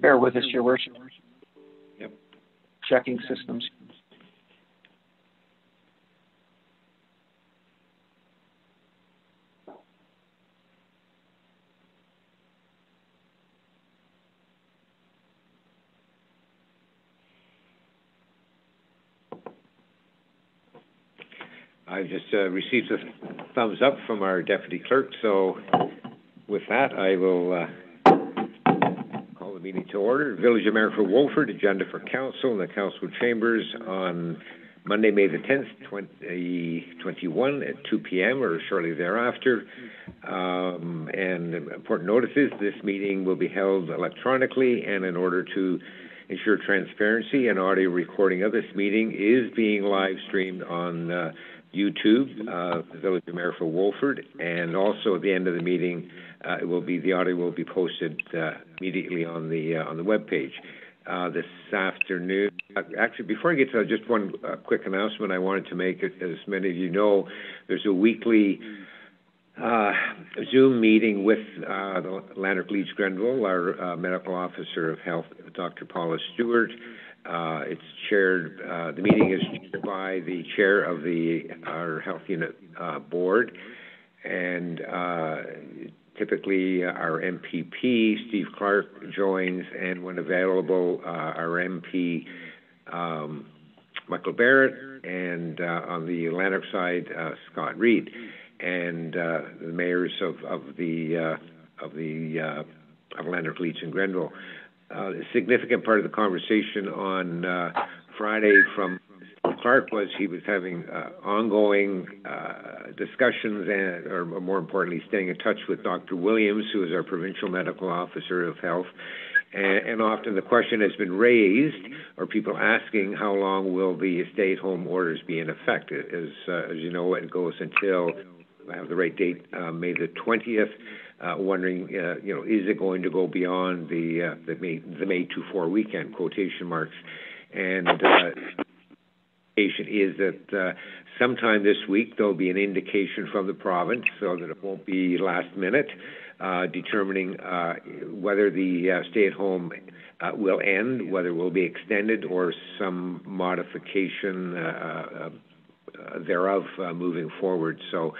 Bear with us, Your Worship. Yep. Checking systems. I've just received a thumbs up from our deputy clerk, so with that, I will call the meeting to order. Village of Mayor for Wolford, agenda for council in the council chambers on Monday, May the 10th, 2021 at 2 p.m. or shortly thereafter. And important notices, this meeting will be held electronically, and in order to ensure transparency, an audio recording of this meeting is being live streamed on YouTube, the Village of Mayor for Wolford, and also at the end of the meeting, the audio will be posted immediately on the web page. This afternoon, actually, before I get to just one quick announcement I wanted to make. As many of you know, there's a weekly Zoom meeting with the Lanark Leeds Grenville, our medical officer of health, Dr. Paula Stewart. It's chaired. The meeting is chaired by the chair of our health unit board, and typically our MPP, Steve Clark, joins, and when available, our MP, Michael Barrett, and on the Lanark side, Scott Reed, and the mayors of Lanark, Leeds, and Grenville. A significant part of the conversation on Friday from Clark was he was having ongoing discussions or more importantly, staying in touch with Dr. Williams, who is our provincial medical officer of health. And often the question has been raised, or people asking, how long will the stay-at-home orders be in effect? As you know, it goes until, I have the right date, May the 20th. Wondering, is it going to go beyond the May 2-4 weekend, quotation marks? And is that sometime this week there'll be an indication from the province, so that it won't be last minute, determining whether the stay-at-home will end, whether it will be extended, or some modification thereof moving forward. So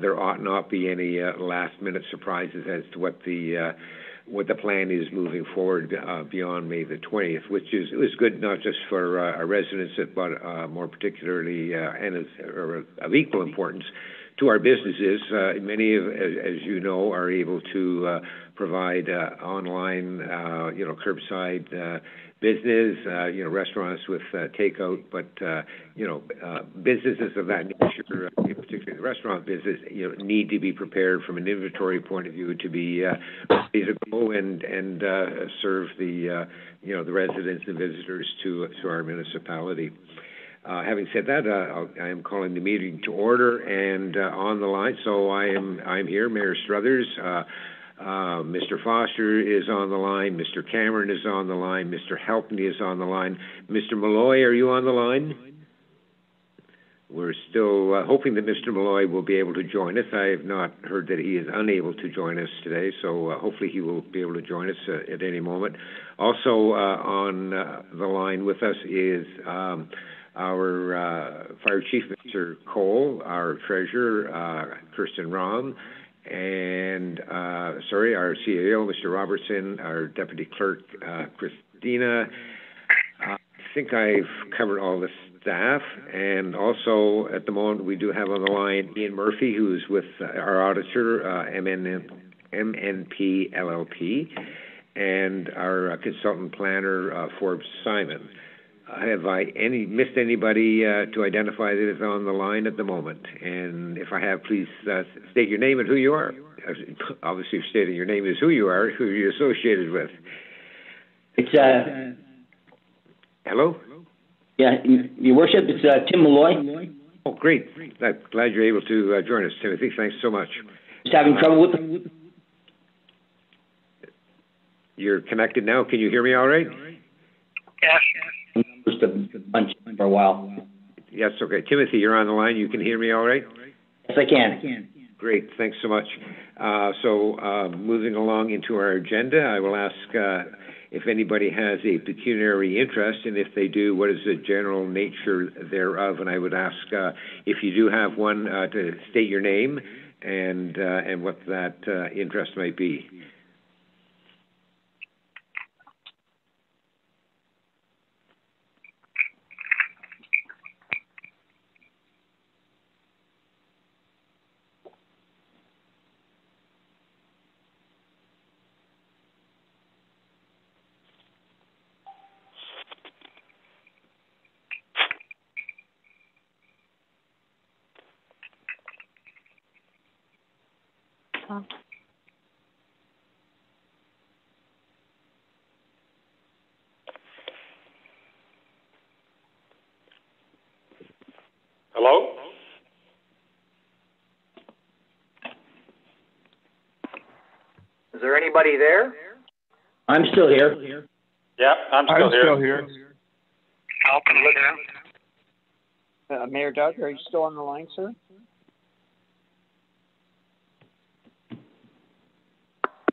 there ought not be any last-minute surprises as to what the plan is moving forward beyond May the 20th, which is good not just for our residents, but more particularly and of equal importance to our businesses. Many, as you know, are able to provide online, curbside business, restaurants with takeout, but businesses of that nature, particularly the restaurant business, need to be prepared from an inventory point of view to be ready to go and serve the residents and visitors to our municipality. Having said that, I am calling the meeting to order, and on the line, so I'm here, Mayor Struthers. Mr. Foster is on the line. Mr. Cameron is on the line. Mr. Helpney is on the line. Mr. Malloy, are you on the line? We're still hoping that Mr. Malloy will be able to join us. I have not heard that he is unable to join us today, so hopefully he will be able to join us at any moment. Also on the line with us is our Fire Chief, Mr. Cole, our Treasurer, Kirsten Rahm, and our CEO, Mr. Robertson, our Deputy Clerk, Christina. I think I've covered all the staff, and also at the moment we do have on the line Ian Murphy, who is with our auditor, MNP LLP, and our consultant planner, Forbes Simon. Have I missed anybody to identify that is on the line at the moment? And if I have, please state your name and who you are. Obviously, stating your name is who you are, who you're associated with. It's hello? Yeah, Your Worship, it's Tim Malloy. Oh, great. Glad you're able to join us, Timothy. Thanks so much. Just having trouble with them. You're connected now. Can you hear me all right? Yes. Just a bunch for a while. Yes, okay. Timothy, you're on the line. You can hear me all right? Yes, I can. Great. Thanks so much. So moving along into our agenda, I will ask if anybody has a pecuniary interest, and if they do, what is the general nature thereof? And I would ask if you do have one to state your name and what that interest might be. Hello? Is there anybody there? I'm still here. Yeah, I'm still here. Mayor Doug, are you still on the line, sir?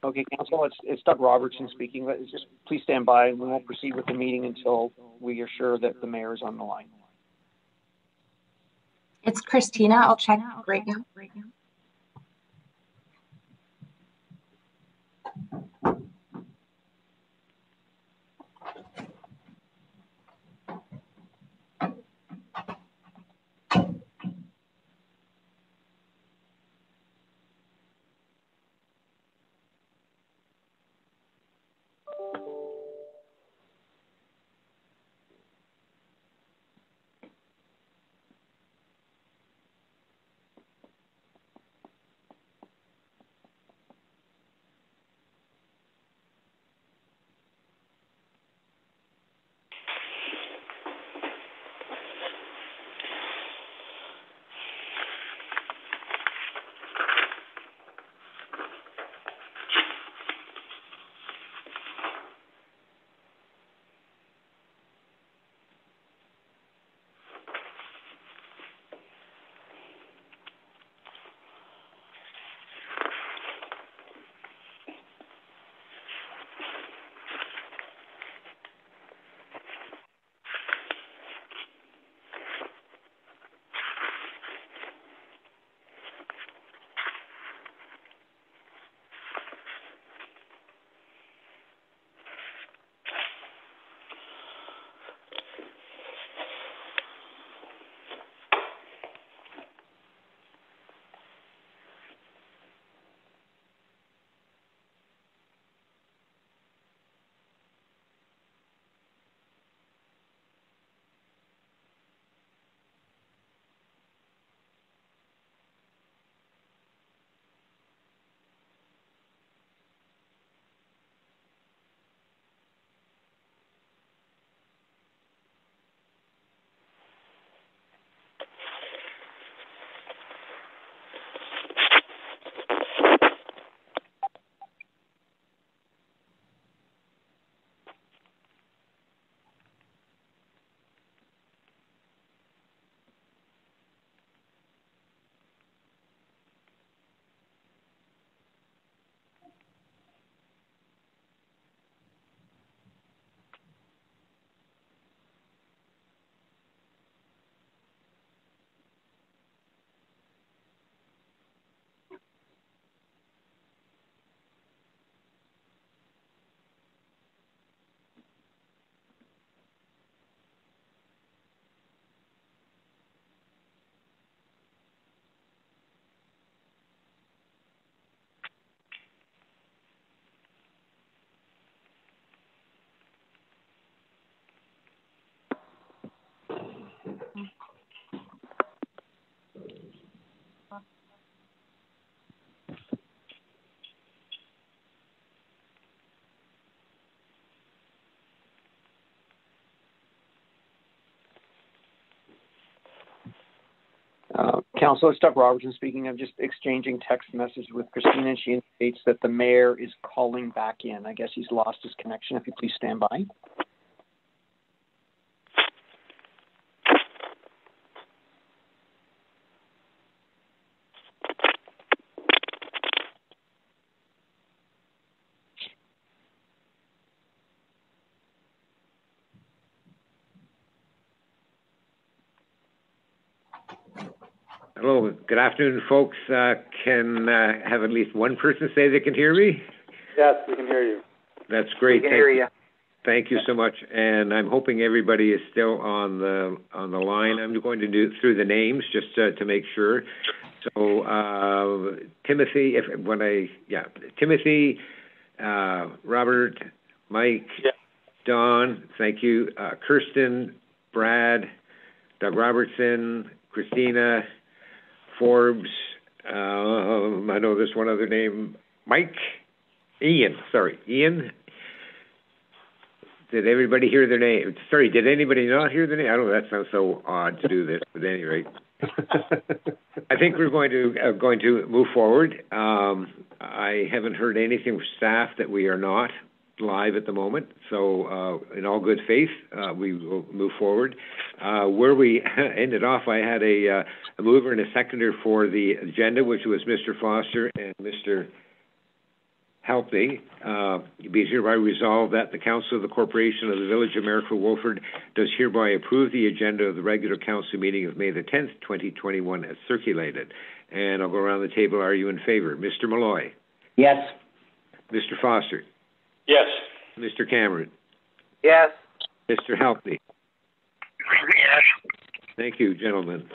Okay, Council, it's Doug Robertson speaking. Just please stand by. We won't proceed with the meeting until we are sure that the mayor is on the line. It's Christina. I'll check right now. Council, it's Doug Robertson speaking. I'm just exchanging text messages with Christina, and she indicates that the mayor is calling back in. I guess he's lost his connection. If you please stand by. Hello, good afternoon, folks. Can have at least one person say they can hear me? Yes, we can hear you. That's great. We can hear you. Thank you so much, and I'm hoping everybody is still on the line. I'm going to do through the names just to make sure. So Timothy, Timothy, Robert, Mike, Don, thank you, Kirsten, Brad, Doug Robertson, Christina, Forbes. I know there's one other name, Ian. Did everybody hear their name? Sorry, did anybody not hear their name? I don't know, that sounds so odd to do this, but at any rate. I think we're going to move forward. I haven't heard anything from staff that we are not live at the moment, so in all good faith, we will move forward. Where we ended off, I had a mover and a seconder for the agenda, which was Mr. Foster and Mr. Helping. Be it hereby resolved that the Council of the Corporation of the Village of Merrifield-Wolford does hereby approve the agenda of the regular council meeting of May the 10th, 2021 as circulated. And I'll go around the table. Are you in favor? Mr. Malloy? Yes. Mr. Foster? Yes. Mr. Cameron? Yes. Mr. Helpney? Yes. Thank you, gentlemen.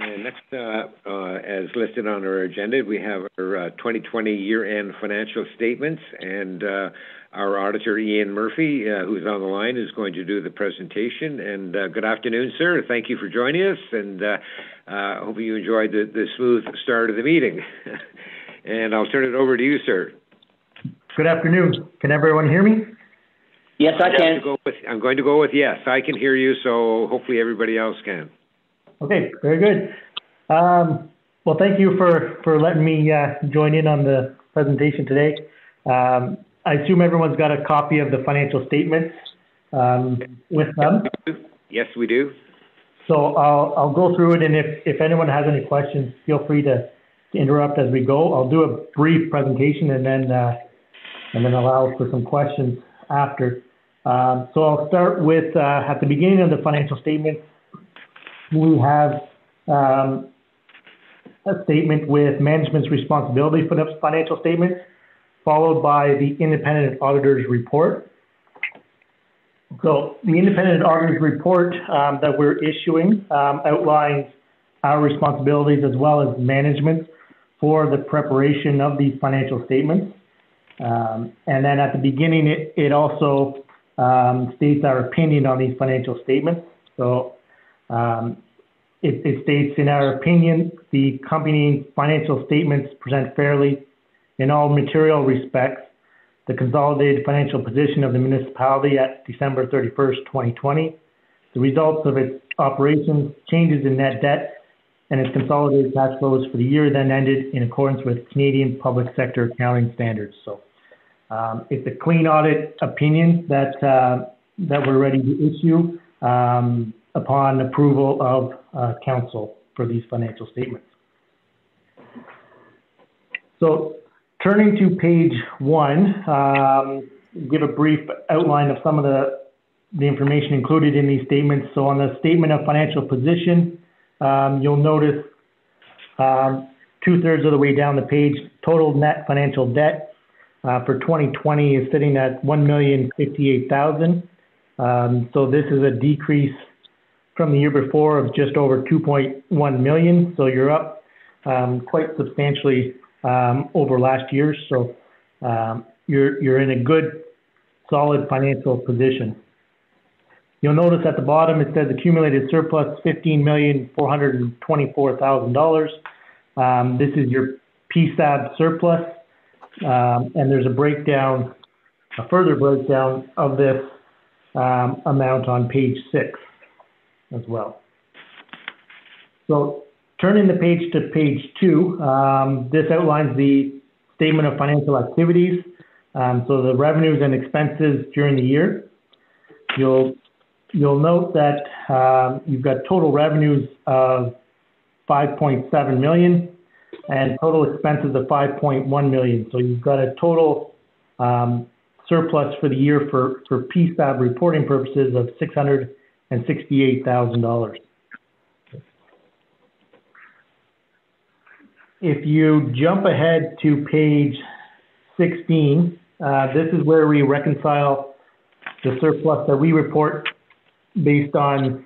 And next, as listed on our agenda, we have our 2020 year-end financial statements, and our auditor, Ian Murphy, who's on the line, is going to do the presentation. And good afternoon, sir. Thank you for joining us, and I hope you enjoyed the smooth start of the meeting. And I'll turn it over to you, sir. Good afternoon. Can everyone hear me? Yes, I can. I'm going to go with yes. I can hear you, so hopefully everybody else can. Okay, very good. Well, thank you for letting me join in on the presentation today. I assume everyone's got a copy of the financial statements with them. Yes, we do. So I'll go through it, and if anyone has any questions, feel free to interrupt as we go. I'll do a brief presentation and then allow for some questions after. So I'll start with at the beginning of the financial statement. We have a statement with management's responsibility for the financial statements, followed by the independent auditor's report. So the independent auditor's report that we're issuing outlines our responsibilities as well as management for the preparation of these financial statements. And then at the beginning, it also states our opinion on these financial statements. So it states, in our opinion, the company financial statements present fairly in all material respects the consolidated financial position of the municipality at December 31st, 2020, the results of its operations, changes in net debt, and its consolidated cash flows for the year then ended in accordance with Canadian public sector accounting standards. So it's a clean audit opinion that we're ready to issue upon approval of council for these financial statements. So turning to page 1, give a brief outline of some of the information included in these statements. So on the statement of financial position, you'll notice 2/3 of the way down the page, total net financial debt for 2020 is sitting at $1,058,000. So this is a decrease from the year before of just over 2.1 million. So you're up quite substantially over last year. So you're in a good, solid financial position. You'll notice at the bottom it says accumulated surplus $15,424,000. This is your PSAB surplus, and there's a further breakdown of this amount on page 6 as well. So turning the page to page 2, this outlines the statement of financial activities. So the revenues and expenses during the year. You'll note that you've got total revenues of 5.7 million and total expenses of 5.1 million. So you've got a total surplus for the year for PSAB reporting purposes of $668,000. If you jump ahead to page 16, this is where we reconcile the surplus that we report based on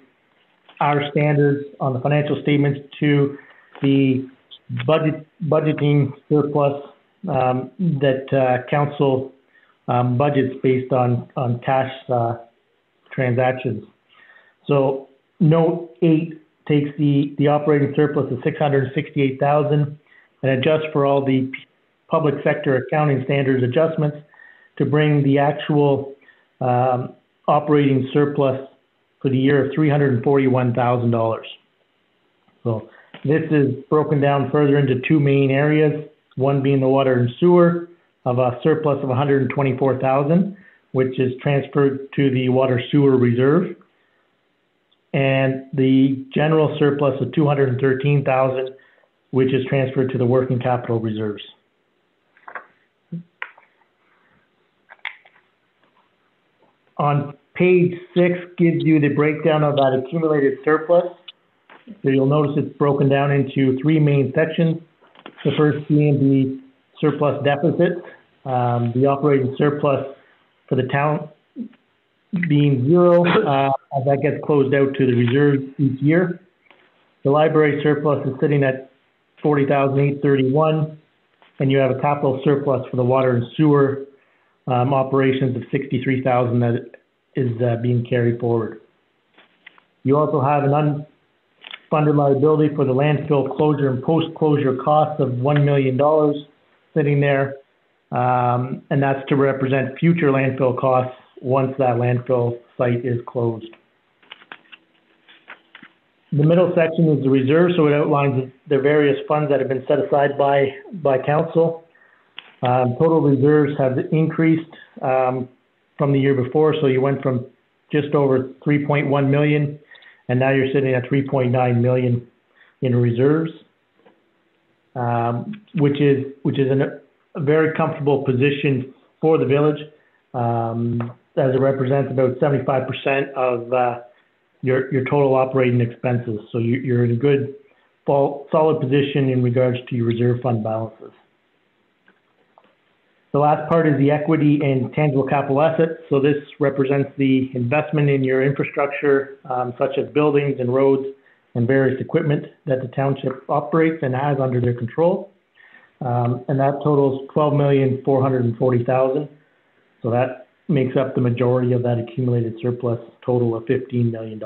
our standards on the financial statements to the budgeting surplus that council budgets based on cash transactions. So note 8 takes the operating surplus of $668,000 and adjusts for all the public sector accounting standards adjustments to bring the actual operating surplus for the year of $341,000. So this is broken down further into two main areas, one being the water and sewer of a surplus of $124,000, which is transferred to the water sewer reserve, and the general surplus of $213,000, which is transferred to the working capital reserves. On page 6 gives you the breakdown of that accumulated surplus. So you'll notice it's broken down into three main sections. The first being the surplus deficit, the operating surplus for the town being zero, as that gets closed out to the reserve each year. The library surplus is sitting at $40,831, and you have a capital surplus for the water and sewer operations of $63,000 that is being carried forward. You also have an unfunded liability for the landfill closure and post-closure costs of $1 million sitting there, and that's to represent future landfill costs once that landfill site is closed. The middle section is the reserve, so it outlines the various funds that have been set aside by council. Total reserves have increased from the year before, so you went from just over 3.1 million, and now you're sitting at 3.9 million in reserves, which is a very comfortable position for the village, as it represents about 75% of your total operating expenses. So you're in a good, solid position in regards to your reserve fund balances. The last part is the equity and tangible capital assets. So this represents the investment in your infrastructure, such as buildings and roads and various equipment that the township operates and has under their control. And that totals $12,440,000. So that makes up the majority of that accumulated surplus total of $15 million.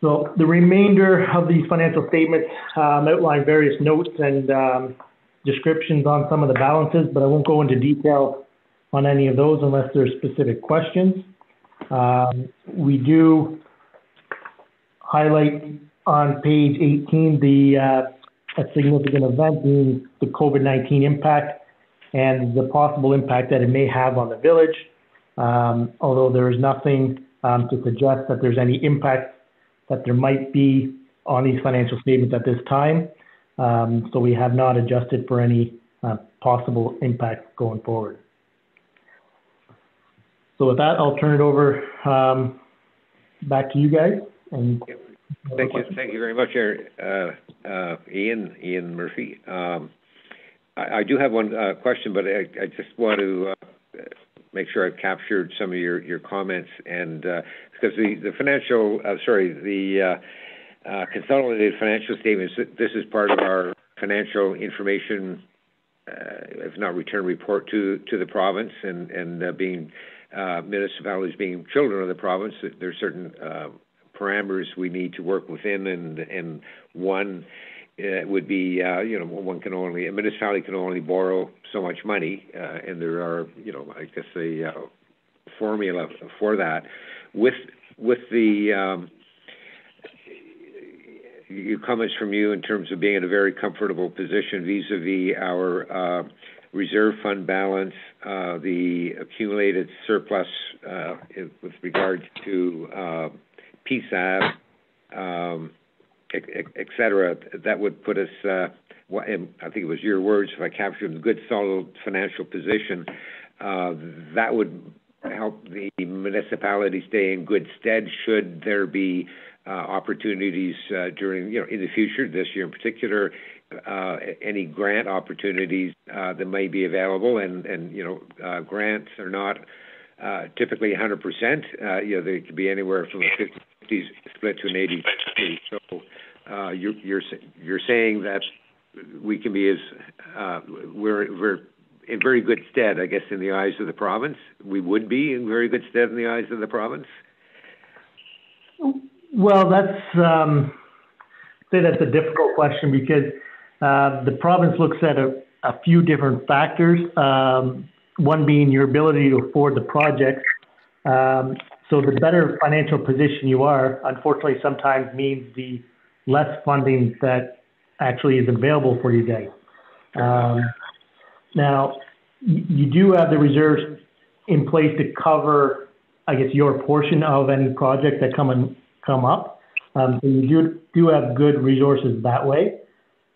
So the remainder of these financial statements outline various notes and descriptions on some of the balances, but I won't go into detail on any of those unless there's specific questions. We do highlight on page 18 a significant event being the COVID-19 impact and the possible impact that it may have on the village, although there is nothing to suggest that there's any impact that there might be on these financial statements at this time. So we have not adjusted for any possible impact going forward. So with that, I'll turn it over back to you guys. And Thank you very much, Ian Murphy. I do have one question, but I just want to make sure I've captured some of your comments, and because the consolidated financial statements, this is part of our financial information, if not return report to the province, and being municipalities being children of the province, there's certain parameters we need to work within, and one would be, a municipality can only borrow so much money, and there are, I guess a formula for that. With the comments from you in terms of being in a very comfortable position vis-a-vis our reserve fund balance, the accumulated surplus with regard to PSAB, et cetera, that would put us and I think it was your words, if I captured them, good, solid financial position, that would help the municipality stay in good stead should there be opportunities during, in the future, this year in particular, any grant opportunities that may be available, and grants are not typically 100%. They could be anywhere from a 50-50 split to an 80-20. So you're saying that we can be we're in very good stead, I guess, in the eyes of the province. We would be in very good stead in the eyes of the province. Well, that's a difficult question because the province looks at a few different factors. One being your ability to afford the project. So the better financial position you are, unfortunately, sometimes means the less funding that actually is available for you guys. Now, you do have the reserves in place to cover, I guess, your portion of any project that come up. So you do have good resources that way.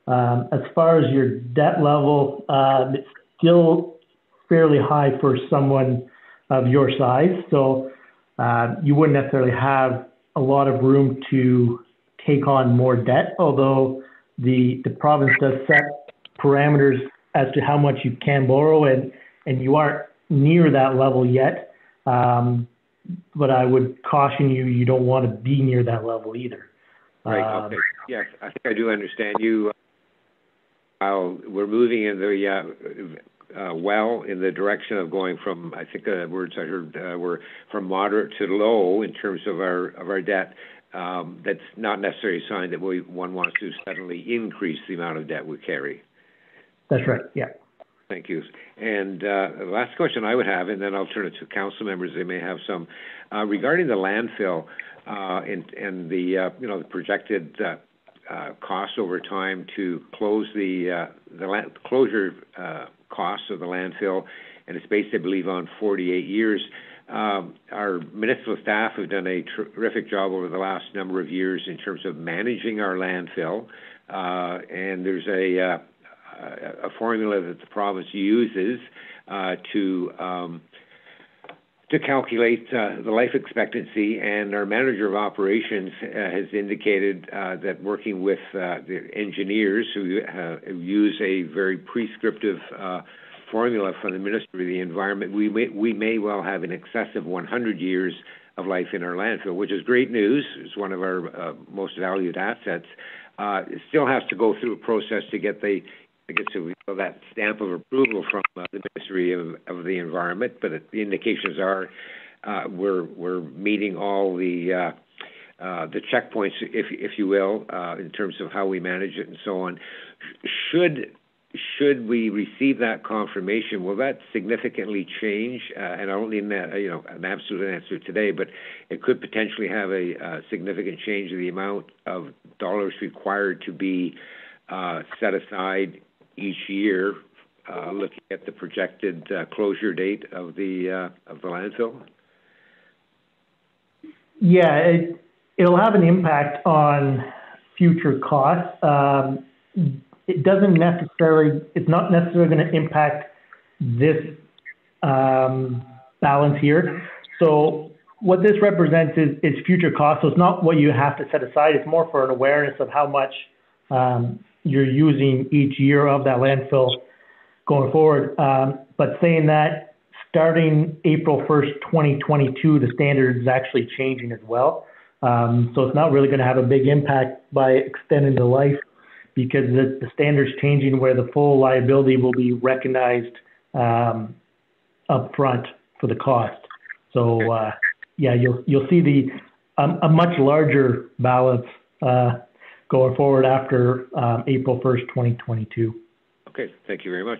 As far as your debt level, it's still fairly high for someone of your size. So you wouldn't necessarily have a lot of room to take on more debt, although the province does set parameters as to how much you can borrow, and you aren't near that level yet. But I would caution you don't want to be near that level either. Right, okay. Yes, I think I do understand you. We're moving in the in the direction of going from, I think the words I heard were from moderate to low in terms of our debt. That's not necessarily a sign that one wants to suddenly increase the amount of debt we carry. That's right, yeah. Thank you. And the last question I would have, and then I'll turn it to council members. They may have some regarding the landfill and the projected cost over time to close the closure costs of the landfill, and it's based, I believe, on 48 years. Our municipal staff have done a terrific job over the last number of years in terms of managing our landfill, and there's a formula that the province uses to calculate the life expectancy, and our manager of operations has indicated that working with the engineers who use a very prescriptive formula from the Ministry of the Environment, we may well have in excess of 100 years of life in our landfill, which is great news. It's one of our most valued assets. It still has to go through a process to get that stamp of approval from the Ministry of the Environment, but the indications are we're meeting all the checkpoints, if you will, in terms of how we manage it and so on. Should we receive that confirmation, will that significantly change? And I don't need an absolute answer today, but it could potentially have a significant change in the amount of dollars required to be set aside each year, looking at the projected closure date of the landfill. Yeah, it'll have an impact on future costs. It's not necessarily going to impact this balance here. So what this represents is future costs. So it's not what you have to set aside. It's more for an awareness of how much you're using each year of that landfill going forward. But saying that, starting April 1st, 2022, the standard is actually changing as well. So it's not really going to have a big impact by extending the life, because the standard's changing where the full liability will be recognized up front for the cost. So you'll see a much larger balance going forward after April 1st, 2022. Okay, thank you very much.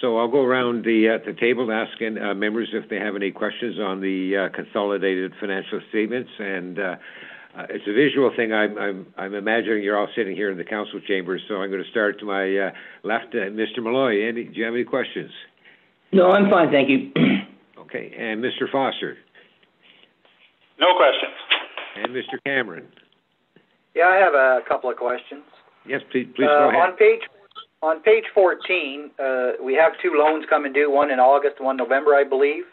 So I'll go around the table asking members if they have any questions on the consolidated financial statements, and it's a visual thing. I'm imagining you're all sitting here in the council chambers, so I'm going to start to my left. Mr. Malloy, do you have any questions? No, I'm fine, thank you. Okay, and Mr. Foster? No questions. And Mr. Cameron? Yeah, I have a couple of questions. Yes, please go ahead. On page 14, we have two loans coming due, one in August, one November, I believe.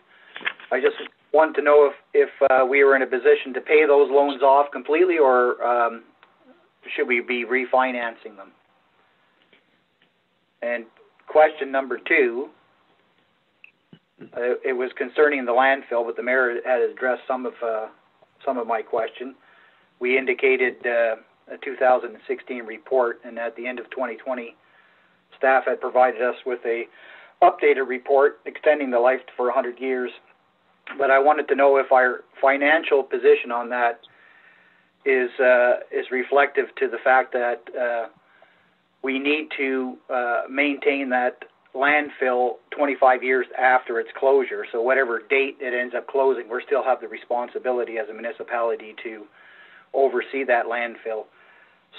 I just want to know if we were in a position to pay those loans off completely, or should we be refinancing them? And question number 2, it was concerning the landfill, but the mayor had addressed some of my question. We indicated a 2016 report, and at the end of 2020, staff had provided us with a updated report extending the life for 100 years. But I wanted to know if our financial position on that is reflective to the fact that we need to maintain that landfill 25 years after its closure. So whatever date it ends up closing, we still have the responsibility as a municipality to oversee that landfill.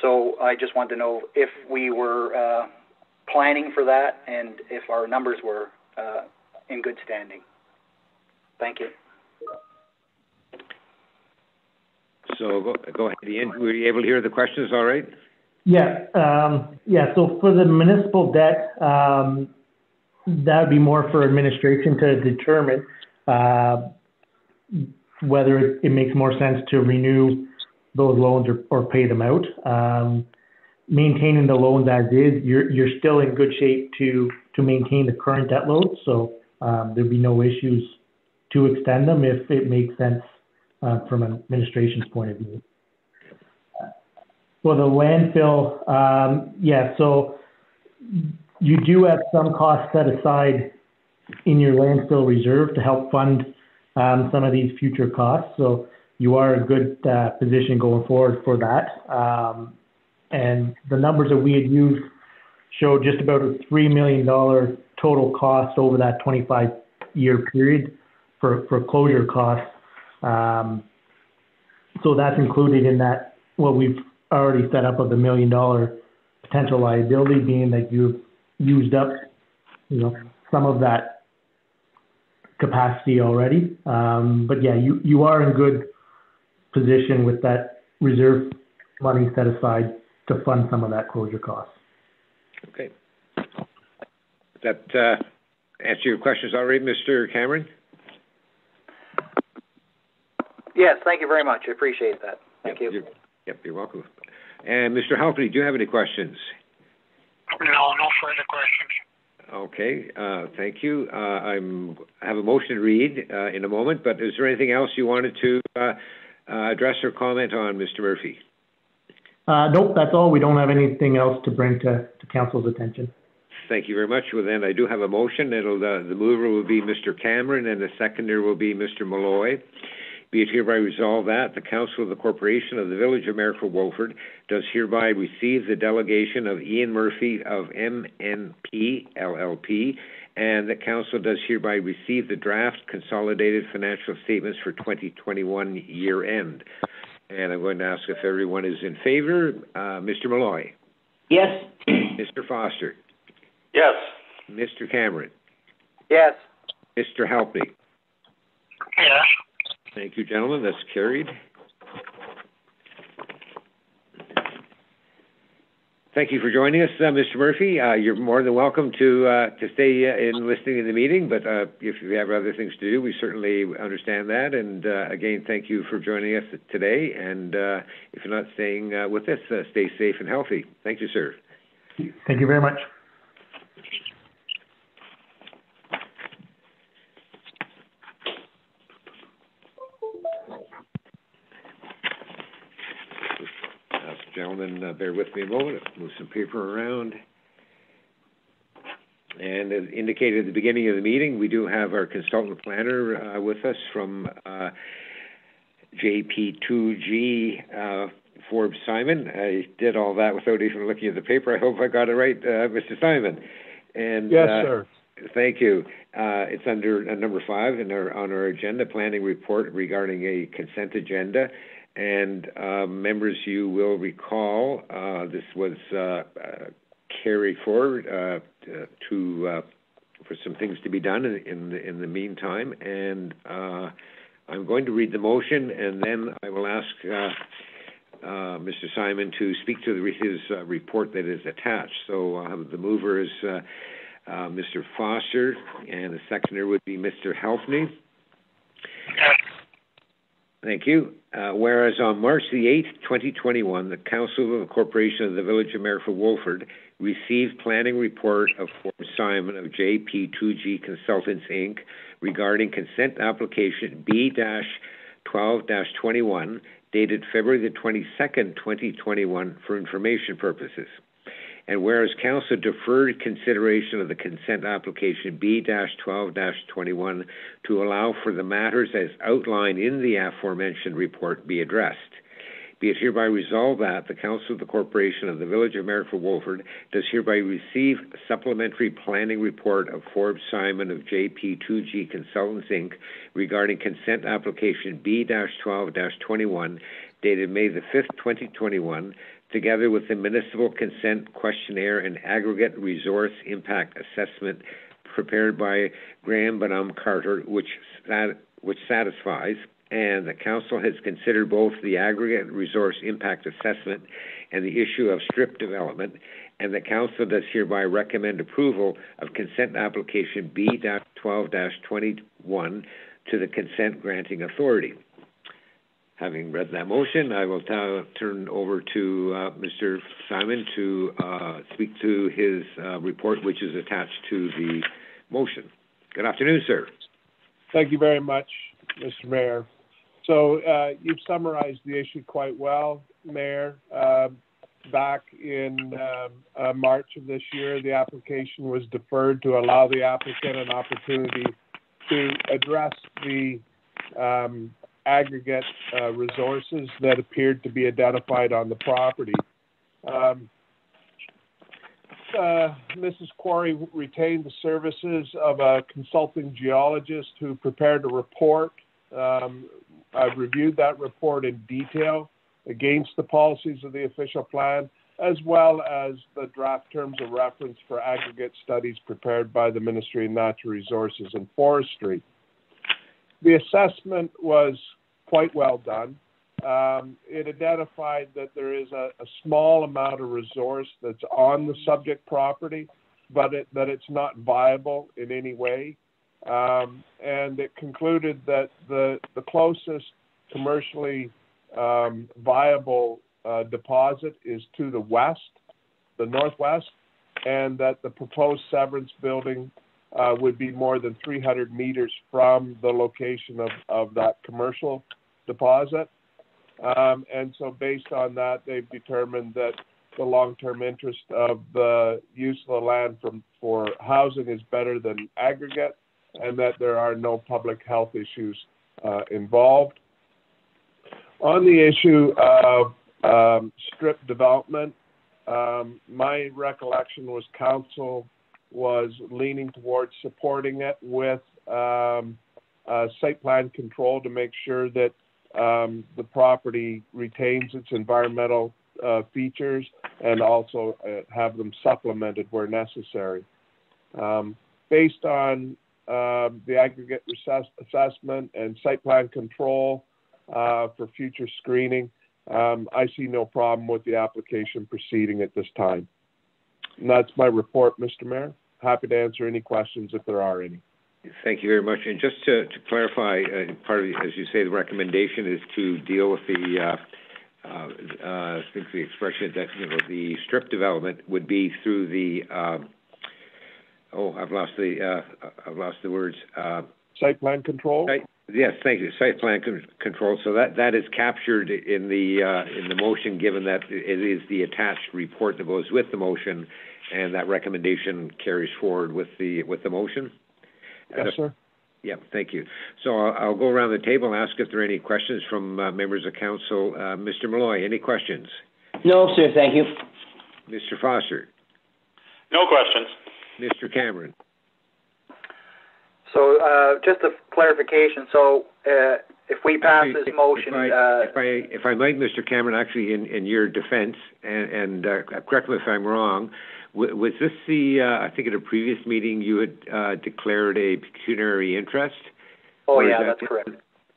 So I just wanted to know if we were planning for that and if our numbers were in good standing. Thank you. So go ahead, Ian. Were you able to hear the questions all right? Yeah. So for the municipal debt, that would be more for administration to determine whether it makes more sense to renew those loans or pay them out. Maintaining the loans as is, you're still in good shape to maintain the current debt load. So there'd be no issues to extend them if it makes sense from an administration's point of view. For the landfill, so you do have some costs set aside in your landfill reserve to help fund some of these future costs. So you are in a good position going forward for that. And the numbers that we had used show just about a $3 million total cost over that 25-year period for closure costs. So that's included in that, what we've already set up of the $1 million potential liability, being that you've used up, some of that capacity already. But yeah, you are in good position with that reserve money set aside to fund some of that closure costs. Okay. That answer your questions already, Mr. Cameron? Yes, thank you very much. I appreciate that. Thank you. You're welcome. And Mr. Halfley, do you have any questions? No further questions. Okay, thank you. I have a motion to read in a moment, but is there anything else you wanted to address or comment on, Mr. Murphy? Nope, that's all. We don't have anything else to bring to council's attention. Thank you very much. Well, then I do have a motion. The mover will be Mr. Cameron, and the seconder will be Mr. Malloy. Be it hereby resolved that the Council of the Corporation of the Village of Maryville-Wolford does hereby receive the delegation of Ian Murphy of MNP LLP, and the Council does hereby receive the draft consolidated financial statements for 2021 year end. And I'm going to ask if everyone is in favor. Mr. Malloy? Yes. Mr. Foster? Yes. Mr. Cameron? Yes. Mr. Halpney? Yes. Thank you, gentlemen. That's carried. Thank you for joining us, Mr. Murphy. You're more than welcome to stay in listening in the meeting, but if you have other things to do, we certainly understand that. And again, thank you for joining us today. And if you're not staying with us, stay safe and healthy. Thank you, sir. Thank you very much. Gentlemen, bear with me a moment. I'll move some paper around. And as indicated at the beginning of the meeting, we do have our consultant planner with us from JP2G, Forbes Simon. I did all that without even looking at the paper. I hope I got it right, Mr. Simon. And yes, sir. Thank you. It's under number 5 on our agenda, planning report regarding a consent agenda. And members, you will recall this was carried forward for some things to be done in the meantime. And I'm going to read the motion, and then I will ask Mr. Simon to speak to his report that is attached. So the mover is Mr. Foster, and the seconder would be Mr. Helfney. Yes. Thank you. Whereas on March the 8th, 2021, the Council of the Corporation of the Village of Maryford-Wolford received planning report of Form Simon of JP2G Consultants, Inc. regarding consent application B-12-21, dated February the 22nd, 2021, for information purposes. And whereas Council deferred consideration of the consent application B-12-21 to allow for the matters as outlined in the aforementioned report be addressed. Be it hereby resolved that the Council of the Corporation of the Village of Maryford-Wolford does hereby receive a supplementary planning report of Forbes Simon of JP2G Consultants, Inc. regarding consent application B-12-21 dated May the 5th, 2021, together with the Municipal Consent Questionnaire and Aggregate Resource Impact Assessment prepared by Graham Bonham Carter, which satisfies, and the Council has considered both the Aggregate Resource Impact Assessment and the issue of strip development, and the Council does hereby recommend approval of consent application B-12-21 to the Consent Granting Authority. Having read that motion, I will turn over to Mr. Simon to speak to his report, which is attached to the motion. Good afternoon, sir. Thank you very much, Mr. Mayor. So you've summarized the issue quite well, Mayor. Back in March of this year, the application was deferred to allow the applicant an opportunity to address the aggregate resources that appeared to be identified on the property. Mrs. Quarry retained the services of a consulting geologist who prepared a report. I've reviewed that report in detail against the policies of the official plan, as well as the draft terms of reference for aggregate studies prepared by the Ministry of Natural Resources and Forestry. The assessment was quite well done. It identified that there is a small amount of resource that's on the subject property, but that it's not viable in any way. And it concluded that the closest commercially viable deposit is to the west, the northwest, and that the proposed severance building would be more than 300 meters from the location of that commercial deposit. And so based on that, they've determined that the long-term interest of the use of the land for housing is better than aggregate, and that there are no public health issues involved. On the issue of strip development, my recollection was council was leaning towards supporting it with site plan control to make sure that the property retains its environmental features and also have them supplemented where necessary. Based on the aggregate assessment and site plan control for future screening, I see no problem with the application proceeding at this time. And that's my report, Mr. Mayor. Happy to answer any questions if there are any. Thank you very much. And just to clarify, part of, as you say, the recommendation is to deal with the, I think the expression that, the strip development would be through the, I've lost the words. Site plan control? Yes, thank you. Site plan control. So that is captured in the motion, given that it is the attached report that goes with the motion, and that recommendation carries forward with the motion. Yes, sir. Yeah, thank you. So I'll go around the table and ask if there are any questions from members of council. Mr. Malloy, any questions? No, sir, thank you. Mr. Foster? No questions. Mr. Cameron? So just a clarification. So if we pass this motion... If I might, Mr. Cameron, actually in your defense, and correct me if I'm wrong, was this I think at a previous meeting you had declared a pecuniary interest? Oh, yeah, that's correct.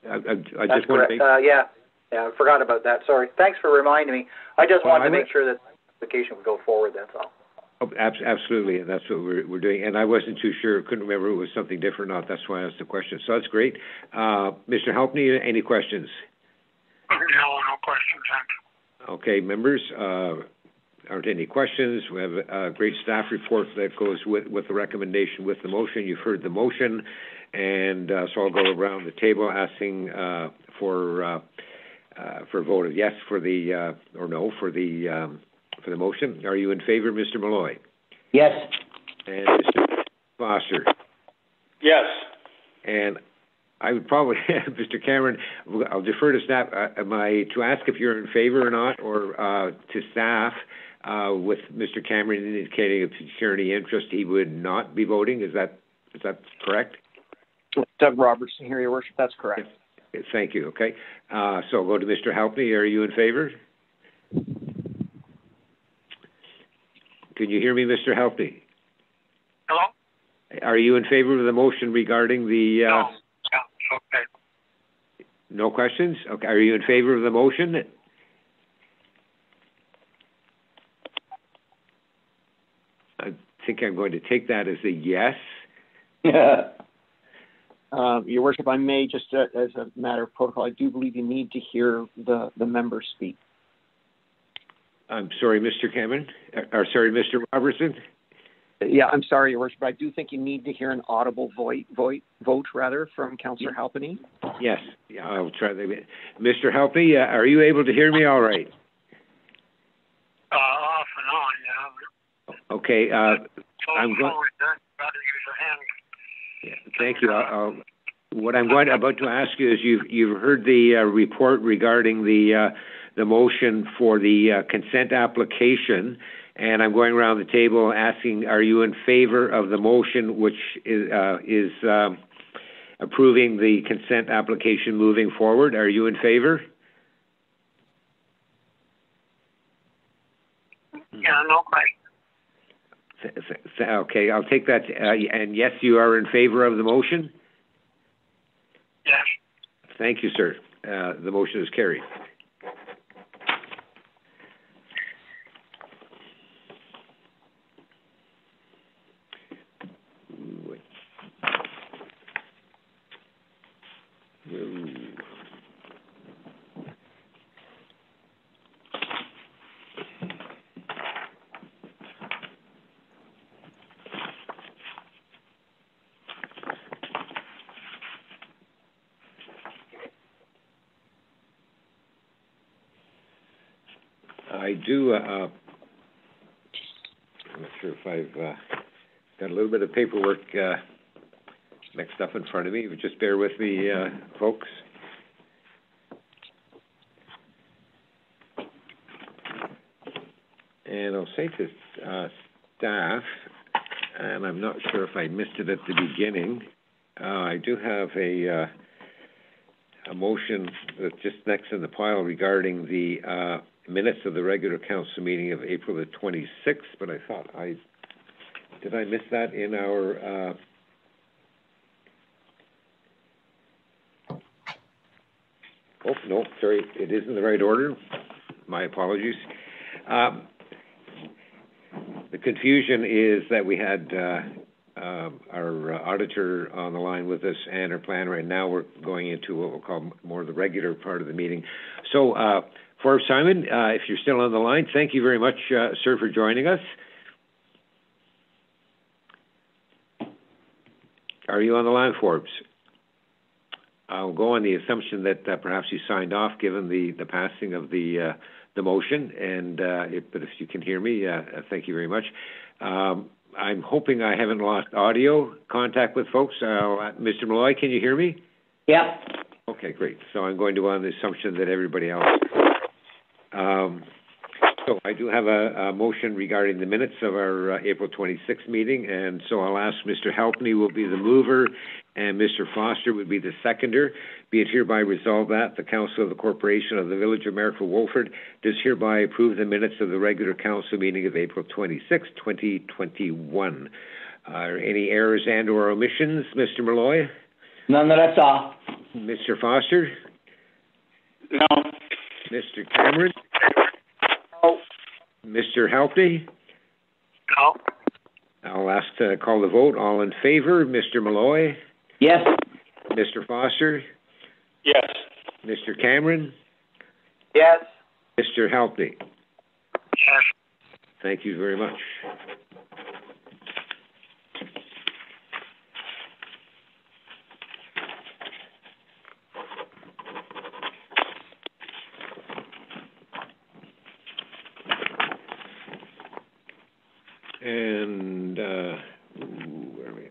I just want to make... Yeah. Yeah, I forgot about that. Sorry. Thanks for reminding me. I just wanted to make sure that the application would go forward, that's all. Oh, absolutely, and that's what we're doing. And I wasn't too sure, couldn't remember if it was something different or not. That's why I asked the question. So that's great. Mr. Helpney, any questions? No questions, thanks. Okay, members, aren't any questions. We have a great staff report that goes with the recommendation with the motion. You've heard the motion, and so I'll go around the table asking for a vote of yes for the or no for the motion. Are you in favor, Mr. Malloy? Yes. And Mr. Foster? Yes. And I would probably, Mr. Cameron, I'll defer to staff. Am I to ask if you're in favor or not, or to staff with Mr. Cameron indicating if he's showing any interest, he would not be voting? Is that correct? Doug Robertson here, Your Worship. That's correct. Yes. Thank you. Okay. So I'll go to Mr. Helpney. Are you in favor? Can you hear me, Mr. Helpney? Hello? Are you in favor of the motion regarding the... No. Yeah, okay. No questions? Okay. Are you in favor of the motion? I think I'm going to take that as a yes. Your Worship, I may just, as a matter of protocol, I do believe you need to hear the member speak. I'm sorry, Mr. Cameron. Sorry, Mr. Robertson. Yeah, I'm sorry, Your Worship, but I do think you need to hear an audible vote from Councillor Halpenny. Yes, yeah, I'll try that. Mr. Helpney, are you able to hear me all right? Off and on, yeah. Okay, I'm going. Rather use a hand. Yeah, thank you. What I'm about to ask you is you've heard the report regarding the motion for the consent application, and I'm going around the table asking, are you in favor of the motion which is approving the consent application moving forward? Are you in favor? Yeah, no question. Okay, I'll take that. And yes, you are in favor of the motion? Yes. Thank you, sir. The motion is carried. I do, I'm not sure if I've got a little bit of paperwork mixed up in front of me, but just bear with me, folks. And I'll say to staff, and I'm not sure if I missed it at the beginning, I do have a motion that's just next in the pile regarding the minutes of the regular council meeting of April the 26th, but I thought did I miss that in our, oh, no, sorry, it is in the right order. My apologies. The confusion is that we had our auditor on the line with us and our planner, and now we're going into what we'll call more the regular part of the meeting. So, Forbes Simon, if you're still on the line, thank you very much, sir, for joining us. Are you on the line, Forbes? I'll go on the assumption that perhaps you signed off given the passing of the motion, and but if you can hear me, thank you very much. I'm hoping I haven't lost audio contact with folks. Mr. Malloy, can you hear me? Yeah. Okay, great. So I'm going to go on the assumption that everybody else. So I do have a motion regarding the minutes of our April 26th meeting, and so I'll ask Mr. Helpney will be the mover, and Mr. Foster would be the seconder. Be it hereby resolved that the Council of the Corporation of the Village of Marrickville-Wolford does hereby approve the minutes of the regular council meeting of April 26, 2021. Are any errors and or omissions, Mr. Malloy? None that I saw. Mr. Foster? No. Mr. Cameron? No. Mr. Halpy? No. I'll ask to call the vote. All in favor? Mr. Malloy? Yes. Mr. Foster? Yes. Mr. Cameron? Yes. Mr. Halpy? Yes. Thank you very much. And, where are we?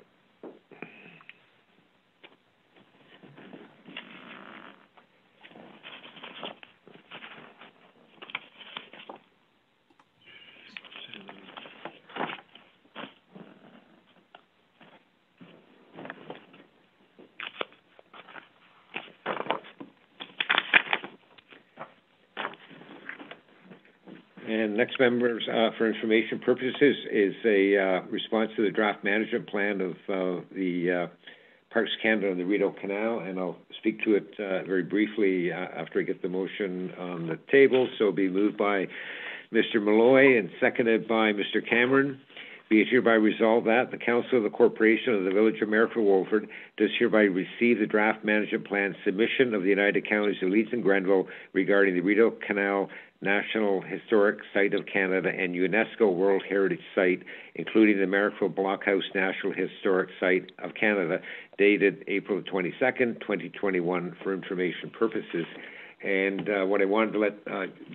And next, members, for information purposes, is a response to the draft management plan of the Parks Canada and the Rideau Canal, and I'll speak to it very briefly after I get the motion on the table. So it'll be moved by Mr. Malloy and seconded by Mr. Cameron. Be it hereby resolved that the Council of the Corporation of the Village of Merrifield-Wolford does hereby receive the draft management plan submission of the United Counties of Leeds and Grenville regarding the Rideau Canal National Historic Site of Canada and UNESCO World Heritage Site, including the Merrifield Blockhouse National Historic Site of Canada, dated April 22nd, 2021, for information purposes. And what I wanted to let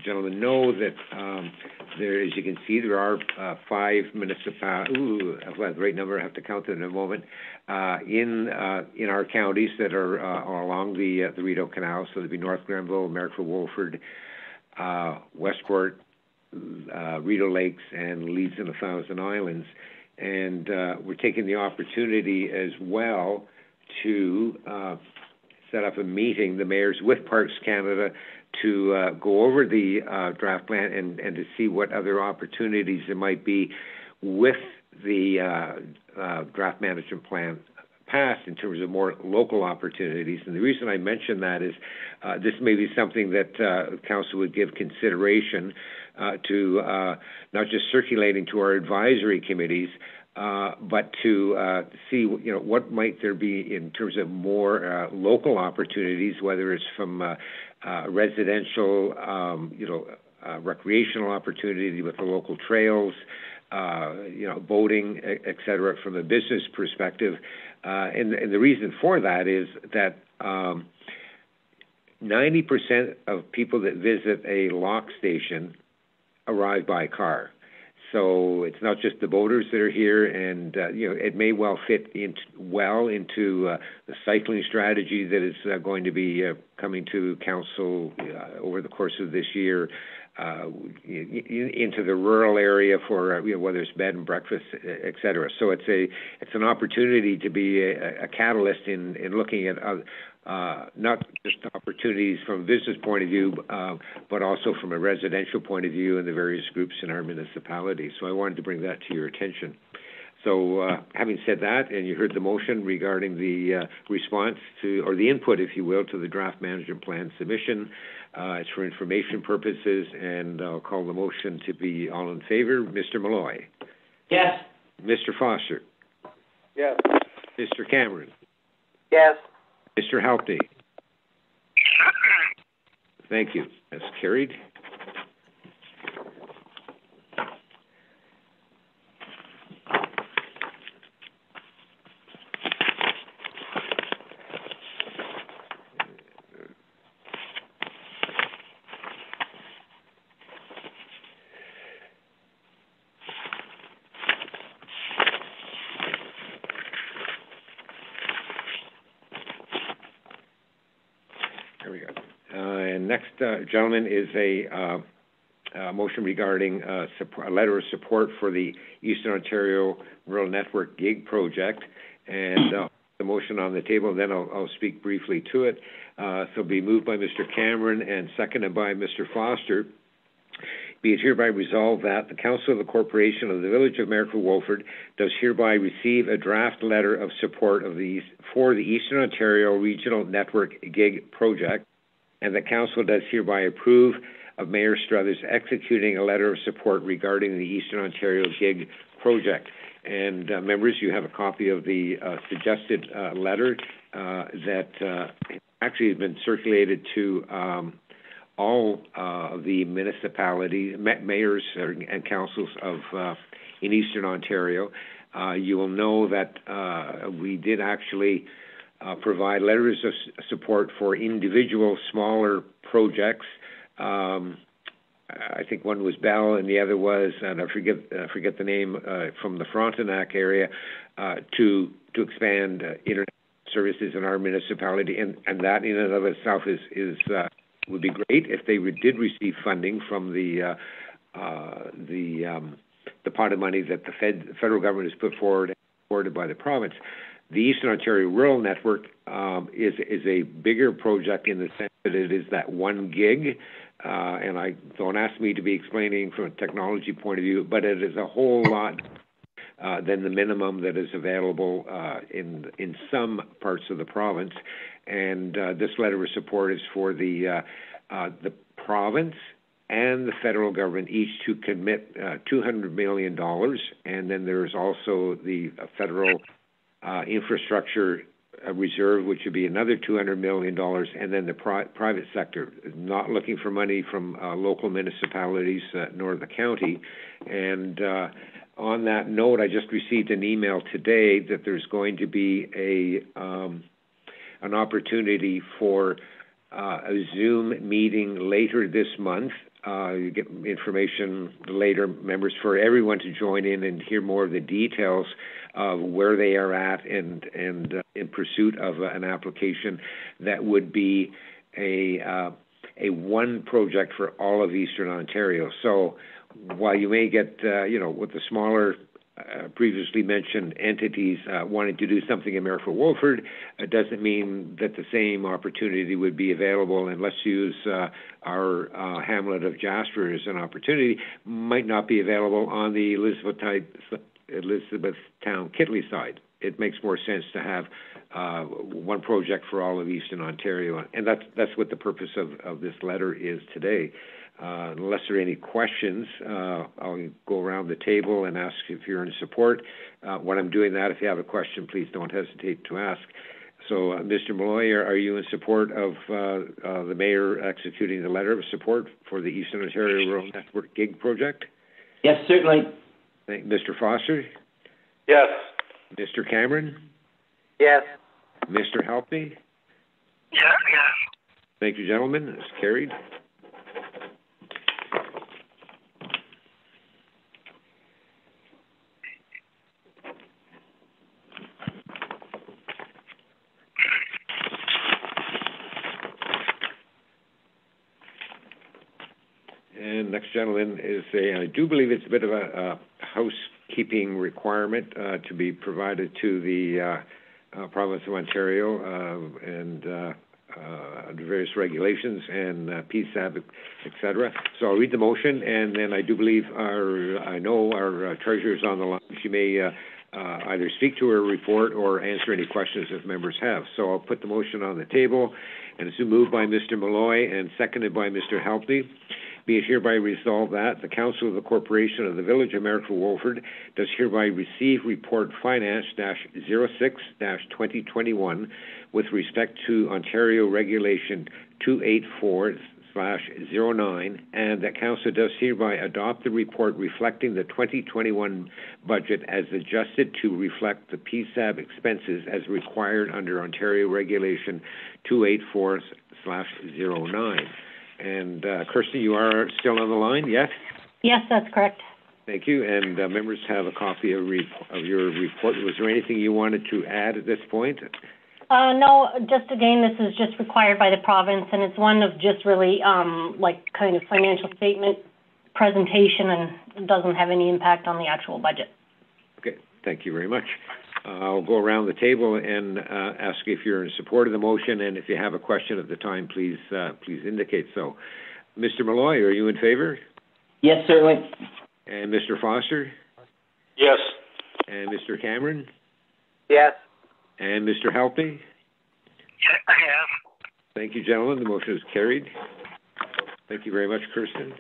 gentlemen know that there, as you can see, there are 5 municipalities. I've got the right number. I have to count them in a moment. In our counties that are along the Rideau Canal, so there'd be North Grenville, Merrifield-Wolford, Westport, Rideau Lakes, and Leeds and the Thousand Islands. And we're taking the opportunity as well to set up a meeting, the mayors with Parks Canada, to go over the draft plan and to see what other opportunities there might be with the draft management plan passed in terms of more local opportunities. And the reason I mention that is this may be something that Council would give consideration to not just circulating to our advisory committees, but to see, what might there be in terms of more local opportunities, whether it's from residential, recreational opportunity with the local trails, boating, et cetera, from a business perspective. And the reason for that is that 90% of people that visit a lock station arrive by car. So it's not just the boaters that are here, and it may well fit into the cycling strategy that is going to be coming to council over the course of this year, into the rural area for whether it's bed and breakfast, et cetera. So it's an opportunity to be a catalyst in looking at not just opportunities from a business point of view, but also from a residential point of view in the various groups in our municipality. So I wanted to bring that to your attention. So having said that, and you heard the motion regarding the response to, or the input, if you will, to the draft management plan submission, it's for information purposes, and I'll call the motion to be all in favor. Mr. Malloy? Yes. Mr. Foster? Yes. Mr. Cameron? Yes. Mr. Halpy? Thank you. That's carried. There we go. And next, gentlemen, is a motion regarding a letter of support for the Eastern Ontario Rural Network GIG project. And the motion on the table, and then I'll speak briefly to it. So it'll be moved by Mr. Cameron and seconded by Mr. Foster. Be it hereby resolved that the Council of the Corporation of the Village of Merrifield-Wolford does hereby receive a draft letter of support for the Eastern Ontario Regional Network GIG project, and the Council does hereby approve of Mayor Struthers executing a letter of support regarding the Eastern Ontario GIG project. And members, you have a copy of the suggested letter that actually has been circulated to all of the municipality mayors and councils of in Eastern Ontario. You will know that we did actually provide letters of support for individual smaller projects. I think one was Bell, and the other was, and I forget the name, from the Frontenac area, to expand internet services in our municipality, and that in and of itself is would be great if they did receive funding from the pot of money that the federal government has put forward and supported by the province. The Eastern Ontario Rural Network is a bigger project in the sense that it is that 1 gig, and I don't ask me to be explaining from a technology point of view, but it is a whole lot than the minimum that is available in some parts of the province. And this letter of support is for the province and the federal government each to commit $200 million, and then there's also the federal infrastructure reserve, which would be another $200 million, and then the private sector, not looking for money from local municipalities nor the county. And on that note, I just received an email today that there's going to be an opportunity for a Zoom meeting later this month. You get information later, members, for everyone to join in and hear more of the details of where they are at and in pursuit of an application that would be a one project for all of Eastern Ontario. So while you may get, with the smaller previously mentioned entities wanting to do something in Mayor for Wolford, it doesn't mean that the same opportunity would be available, and let's use our hamlet of Jasper as an opportunity, might not be available on the Elizabethtown Kittley side. It makes more sense to have one project for all of Eastern Ontario, and that's what the purpose of this letter is today. Unless there are any questions, I'll go around the table and ask if you're in support. When I'm doing that, if you have a question, please don't hesitate to ask. So, Mr. Malloy, are you in support of the Mayor executing the letter of support for the Eastern Ontario Rural Network GIG project? Yes, certainly. Mr. Foster? Yes. Mr. Cameron? Yes. Mr. Helpney? Yes. Thank you, gentlemen. It's carried. And next gentleman is I do believe it's a bit of a housekeeping requirement to be provided to the province of Ontario and under various regulations and PSAB, et cetera. So I'll read the motion, and then I do believe our treasurer is on the line. She may either speak to her report or answer any questions if members have. So I'll put the motion on the table, and it's moved by Mr. Malloy and seconded by Mr. Helpney. Be it hereby resolved that the Council of the Corporation of the Village of Mayor for Wolford does hereby receive Report Finance-06-2021 with respect to Ontario Regulation 284/09, and that Council does hereby adopt the report reflecting the 2021 budget as adjusted to reflect the PSAB expenses as required under Ontario Regulation 284/09. And Kirsty, you are still on the line, yes? Yes, that's correct. Thank you. And members have a copy of your report. Was there anything you wanted to add at this point? No, just again, this is just required by the province, and it's one of just really kind of financial statement presentation, and doesn't have any impact on the actual budget. Okay, thank you very much. I'll go around the table and ask if you're in support of the motion, and if you have a question at the time, please indicate so. Mr. Malloy, are you in favor? Yes, certainly. And Mr. Foster? Yes. And Mr. Cameron? Yes. And Mr. Helpney? Yes. Thank you, gentlemen. The motion is carried. Thank you very much, Kirsten.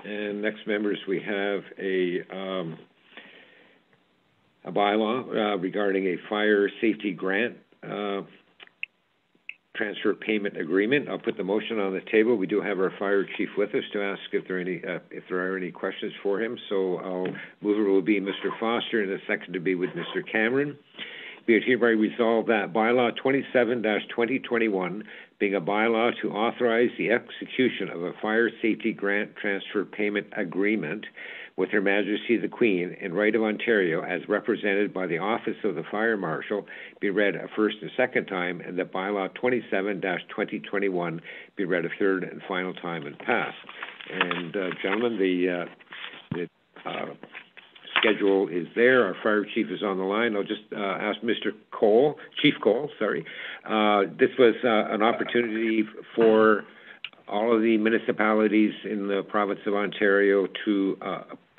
And next, members, we have a bylaw regarding a fire safety grant transfer payment agreement. I'll put the motion on the table. We do have our fire chief with us to ask if there are any questions for him. So I'll move it will be Mr. Foster, and the second to be with Mr. Cameron. Be it hereby resolved that bylaw 27-2021, being a bylaw to authorize the execution of a fire safety grant transfer payment agreement with Her Majesty the Queen in Right of Ontario as represented by the Office of the Fire Marshal, be read a first and second time, and that bylaw 27-2021 be read a third and final time and passed. And gentlemen, the schedule is there. Our fire chief is on the line. I'll just ask Chief Cole, this was an opportunity for all of the municipalities in the province of Ontario to,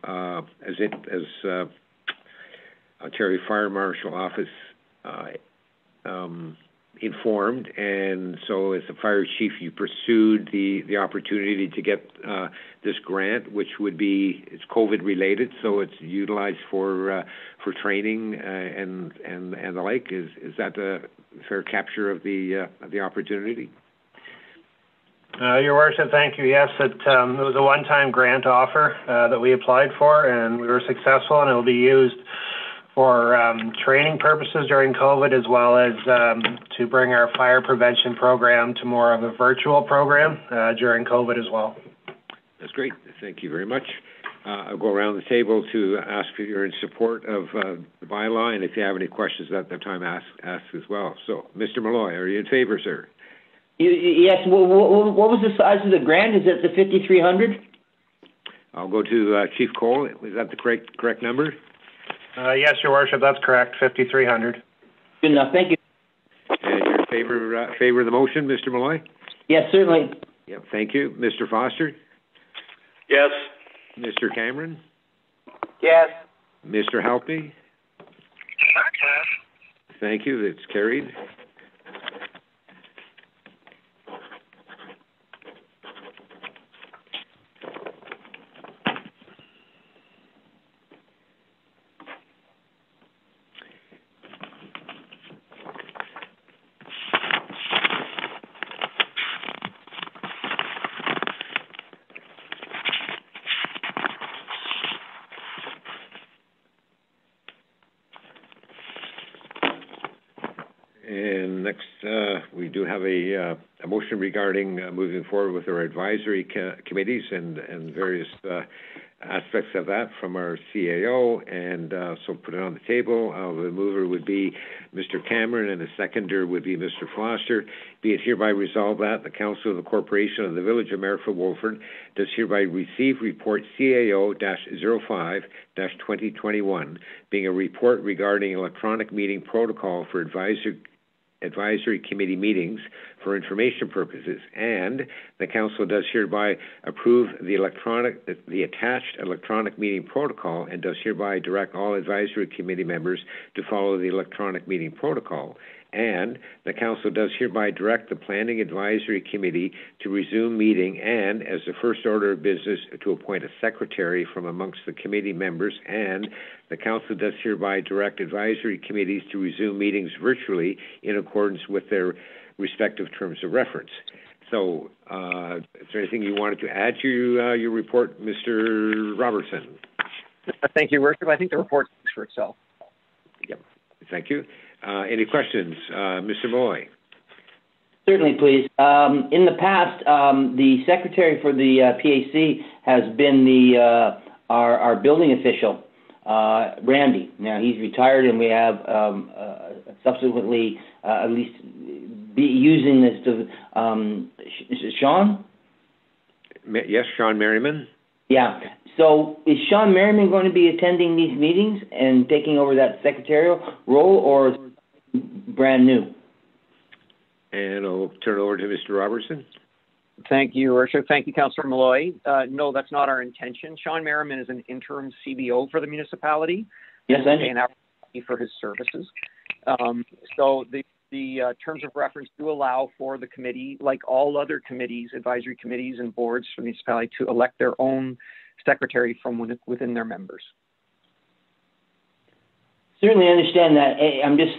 as Ontario Fire Marshal Office informed, and so as the fire chief, you pursued the opportunity to get this grant, which would be, it's COVID related, so it's utilized for training and the like. Is that a fair capture of the opportunity? Your Worship, thank you. Yes, it was a one-time grant offer that we applied for, and we were successful, and it will be used for training purposes during COVID, as well as to bring our fire prevention program to more of a virtual program during COVID as well. That's great. Thank you very much. I'll go around the table to ask if you're in support of the bylaw, and if you have any questions at the time, ask as well. So, Mr. Malloy, are you in favor, sir? Yes. What was the size of the grant? Is it the 5,300? I'll go to Chief Cole. Is that the correct number? Yes, Your Worship, that's correct, 5,300. Good enough, thank you. And you're in favor of the motion, Mr. Malloy? Yes, certainly. Yep, thank you. Mr. Foster? Yes. Mr. Cameron? Yes. Mr. Halpy? Yes. Thank you, that's carried. And next, we do have a motion regarding moving forward with our advisory committees and various aspects of that from our CAO, and so put it on the table. The mover would be Mr. Cameron, and the seconder would be Mr. Foster. Be it hereby resolved that the Council of the Corporation of the Village of Merrifield-Wolford does hereby receive report CAO-05-2021, being a report regarding electronic meeting protocol for advisory committee meetings for information purposes, and the council does hereby approve the attached electronic meeting protocol and does hereby direct all advisory committee members to follow the electronic meeting protocol. And the council does hereby direct the planning advisory committee to resume meeting, and as the first order of business, to appoint a secretary from amongst the committee members, and the council does hereby direct advisory committees to resume meetings virtually in accordance with their respective terms of reference. So, is there anything you wanted to add to your report, Mr. Robertson? Thank you, Worship. I think the report speaks for itself. Yep. Thank you. Any questions? Mr. Malloy? Certainly, please. In the past, the secretary for the PAC has been our building official, Randy. Now, he's retired, and we have subsequently at least be using this to, is it Sean? Yes, Sean Merriman. Yeah. So is Sean Merriman going to be attending these meetings and taking over that secretarial role, or is it brand new? And I'll turn it over to Mr. Robertson. Thank you, Your Worship. Thank you, Councillor Malloy. No, that's not our intention. Sean Merriman is an interim CBO for the municipality. Yes, I pay an hourly fee for his services. So the terms of reference do allow for the committee, like all other committees, advisory committees and boards for the municipality, to elect their own secretary from within their members. Certainly understand that. I'm just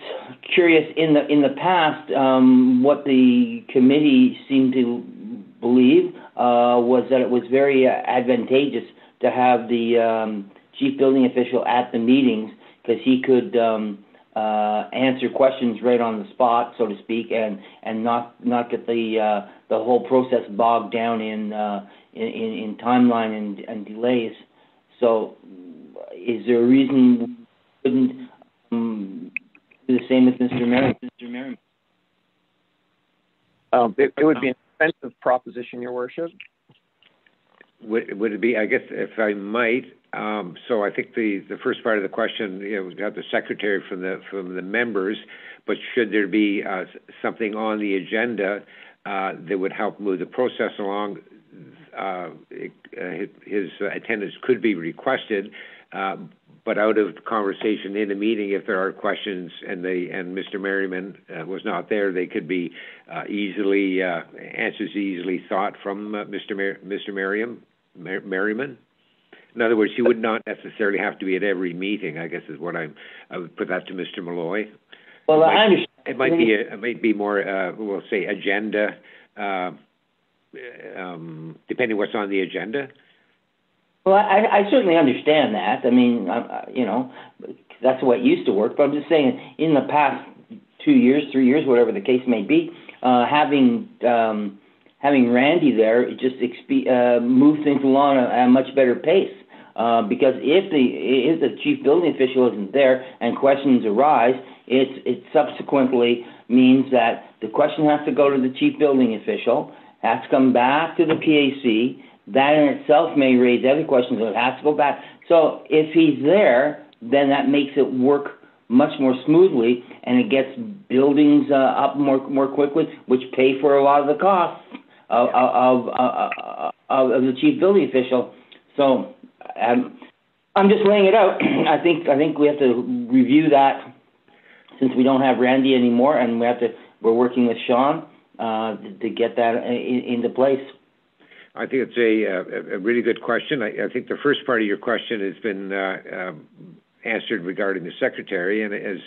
curious, in the past, what the committee seemed to believe was that it was very advantageous to have the chief building official at the meetings, because he could answer questions right on the spot, so to speak, and not get the whole process bogged down in timeline and delays. So, is there a reason we couldn't do the same with Mr. Merriman? It would be an expensive proposition, Your Worship. Would it be, I guess, if I might, so I think the first part of the question, we got the secretary from the members, but should there be something on the agenda that would help move the process along, his attendance could be requested, but out of the conversation in a meeting, if there are questions and Mr. Merriman was not there, they could be answers easily sought from Mr. Merriman. In other words, he would not necessarily have to be at every meeting, I guess is what I would put that to Mr. Malloy. Well, I understand. It might be more, we'll say, agenda, depending what's on the agenda. Well, I certainly understand that. I mean, that's the way it used to work. But I'm just saying, in the past 2 years, 3 years, whatever the case may be, having Randy there just move things along at a much better pace. Because if the chief building official isn't there and questions arise, it subsequently means that the question has to go to the chief building official, has to come back to the PAC. That in itself may raise other questions, so it has to go back. So if he's there, then that makes it work much more smoothly, and it gets buildings up more quickly, which pay for a lot of the costs of the chief building official. So I'm just laying it out. I think we have to review that, since we don't have Randy anymore, and we're working with Sean to get that into place. I think it's a really good question. I think the first part of your question has been answered regarding the secretary, and as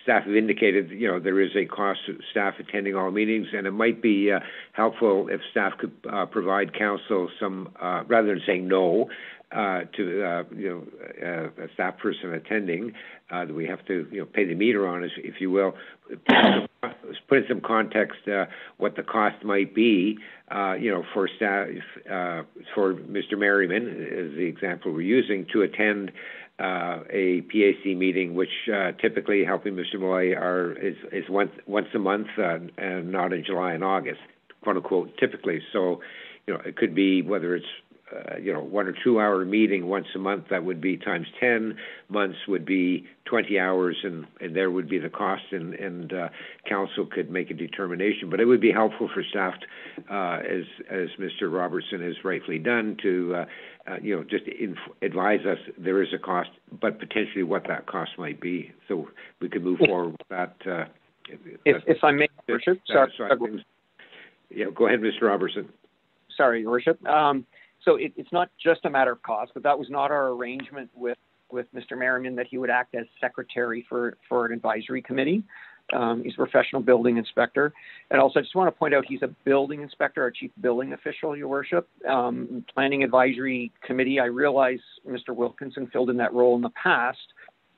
staff have indicated, there is a cost to staff attending all meetings, and it might be helpful if staff could provide council some, rather than saying no to a staff person attending, that we have to pay the meter on, if you will, put in some context what the cost might be, for staff, for Mr. Merriman, is the example we're using, to attend a PAC meeting, which typically, helping Mr. Malloy, is once a month, and not in July and August, quote unquote, typically. So, it could be whether it's 1 or 2 hour meeting once a month. That would be times 10 months would be 20 hours, and there would be the cost, and council could make a determination. But it would be helpful for staff, as Mr. Robertson has rightfully done, to just advise us there is a cost, but potentially what that cost might be, so we could move forward with that. If I may, Worship. Sorry. Yeah, go ahead, Mr. Robertson. Sorry, Your Worship. So it's not just a matter of cost, but that was not our arrangement with Mr. Merriman, that he would act as secretary for an advisory committee. He's a professional building inspector. And also, I just want to point out, he's a building inspector, our chief building official, Your Worship. Planning advisory committee, I realize Mr. Wilkinson filled in that role in the past,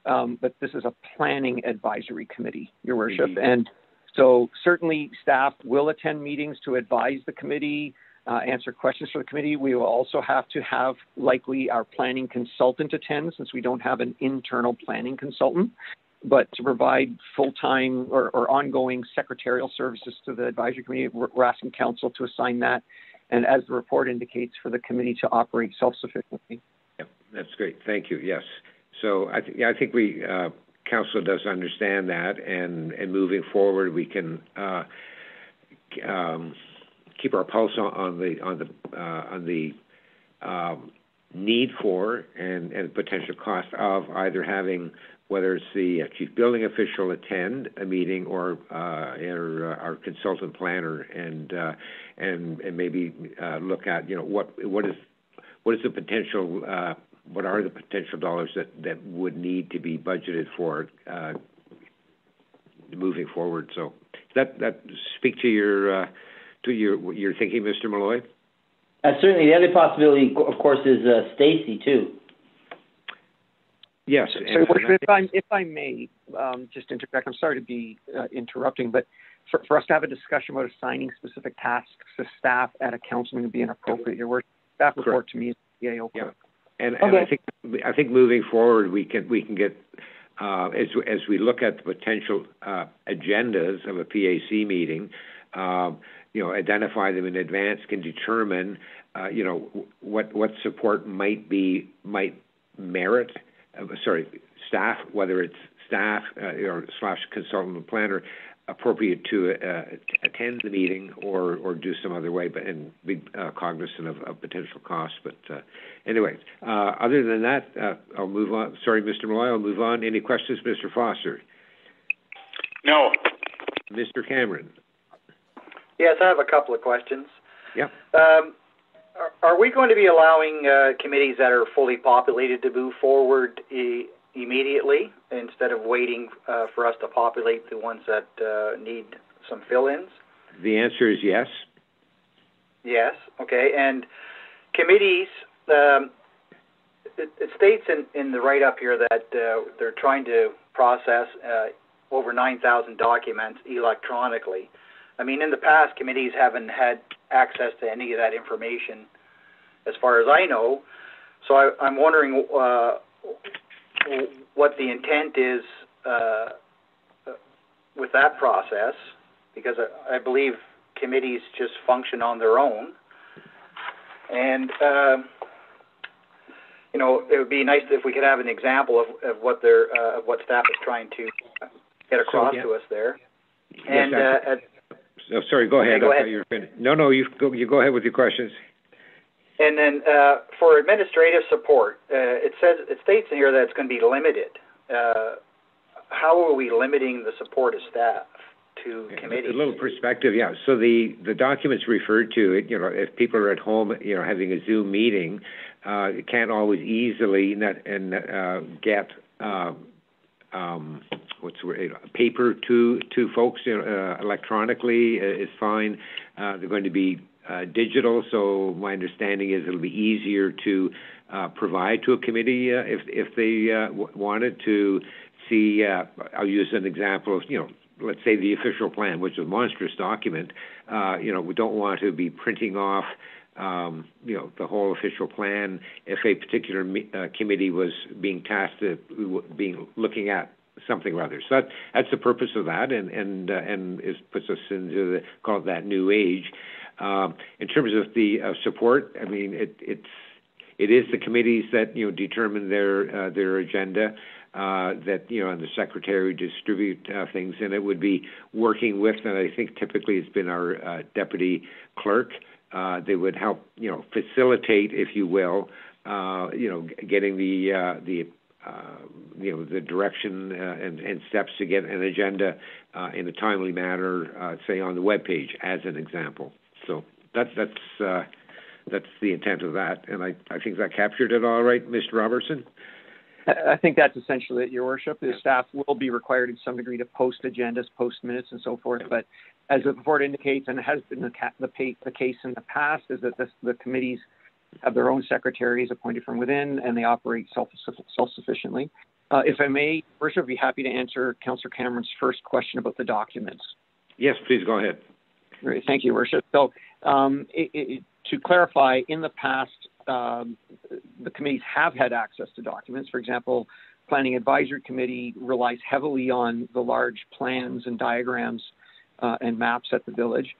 but this is a planning advisory committee, Your Worship. Mm-hmm. And so certainly staff will attend meetings to advise the committee, answer questions for the committee. We will also have to have likely our planning consultant attend, since we don't have an internal planning consultant, but to provide full-time or ongoing secretarial services to the advisory committee, we're asking council to assign that. And as the report indicates, for the committee to operate self-sufficiently. Yep, that's great. Thank you. Yes. So I think we, council does understand that, and moving forward, we can, keep our pulse on the need for and potential cost of either having, whether it's the chief building official attend a meeting or our consultant planner, and maybe look at what is the potential, what are the potential dollars that would need to be budgeted for moving forward. So that speak to your thinking, Mr. Malloy. Certainly, the other possibility, of course, is Stacy too. Yes. So if I may, just interject. I'm sorry to be interrupting, but for us to have a discussion about assigning specific tasks to staff at a council meeting would be inappropriate. Your work, staff report to me is CAO. Yeah, and I think moving forward we can get as we look at the potential agendas of a PAC meeting. Identify them in advance, can determine, what support might merit. Staff, whether it's staff or / consultant planner, appropriate to attend the meeting or do some other way, and be cognizant of potential costs. But anyway, other than that, I'll move on. Sorry, Mr. Malloy, I'll move on. Any questions, Mr. Foster? No. Mr. Cameron? Yes, I have a couple of questions. Yeah. Are we going to be allowing committees that are fully populated to move forward immediately instead of waiting for us to populate the ones that need some fill-ins? The answer is yes. Yes. Okay. And committees, it states in the write-up here that they're trying to process over 9,000 documents electronically. I mean, in the past, committees haven't had access to any of that information, as far as I know. So I'm wondering what the intent is with that process, because I believe committees just function on their own. And, it would be nice if we could have an example of what what staff is trying to get across to us there. And sorry, go ahead. Okay, go ahead. You're finished. No, you go ahead with your questions. And then for administrative support, it states in here that it's going to be limited. How are we limiting the support of staff to committees? A little perspective, yeah. So the documents referred to, if people are at home, having a Zoom meeting, can't always easily get paper to folks electronically is fine. They're going to be digital, so my understanding is it'll be easier to provide to a committee if they wanted to see. I'll use an example of let's say the official plan, which is a monstrous document. We don't want to be printing off the whole official plan if a particular committee was being tasked to looking at something or other. So that's the purpose of that, and it puts us into call it that new age. In terms of the support, I mean it is the committees that determine their agenda. That and the secretary distribute things, and it would be working with, and I think typically it's been our deputy clerk. They would help facilitate, if you will, getting the direction and steps to get an agenda in a timely manner, say on the web page, as an example. So that's the intent of that, and I think that captured it all right, Mr. Robertson. I think that's essentially it, Your Worship. The staff will be required in some degree to post agendas, post minutes, and so forth. But as the report indicates, and has been the case in the past, is that the committees have their own secretaries appointed from within, and they operate self-sufficiently. If I may, Your Worship, I'd be happy to answer Councillor Cameron's first question about the documents. Yes, please go ahead. Great, thank you, Your Worship. So to clarify, in the past, the committees have had access to documents. For example, Planning Advisory Committee relies heavily on the large plans and diagrams and maps at the village.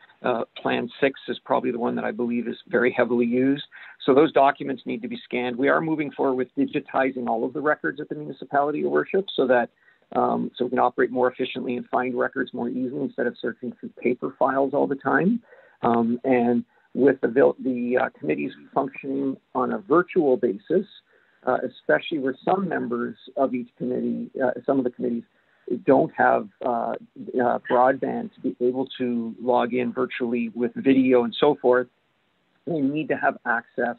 Plan 6 is probably the one that I believe is very heavily used. So those documents need to be scanned. We are moving forward with digitizing all of the records at the municipality, Your Worship, so that so we can operate more efficiently and find records more easily instead of searching through paper files all the time. And with the committees functioning on a virtual basis, especially where some members of each committee, some of the committees don't have broadband to be able to log in virtually with video and so forth, they need to have access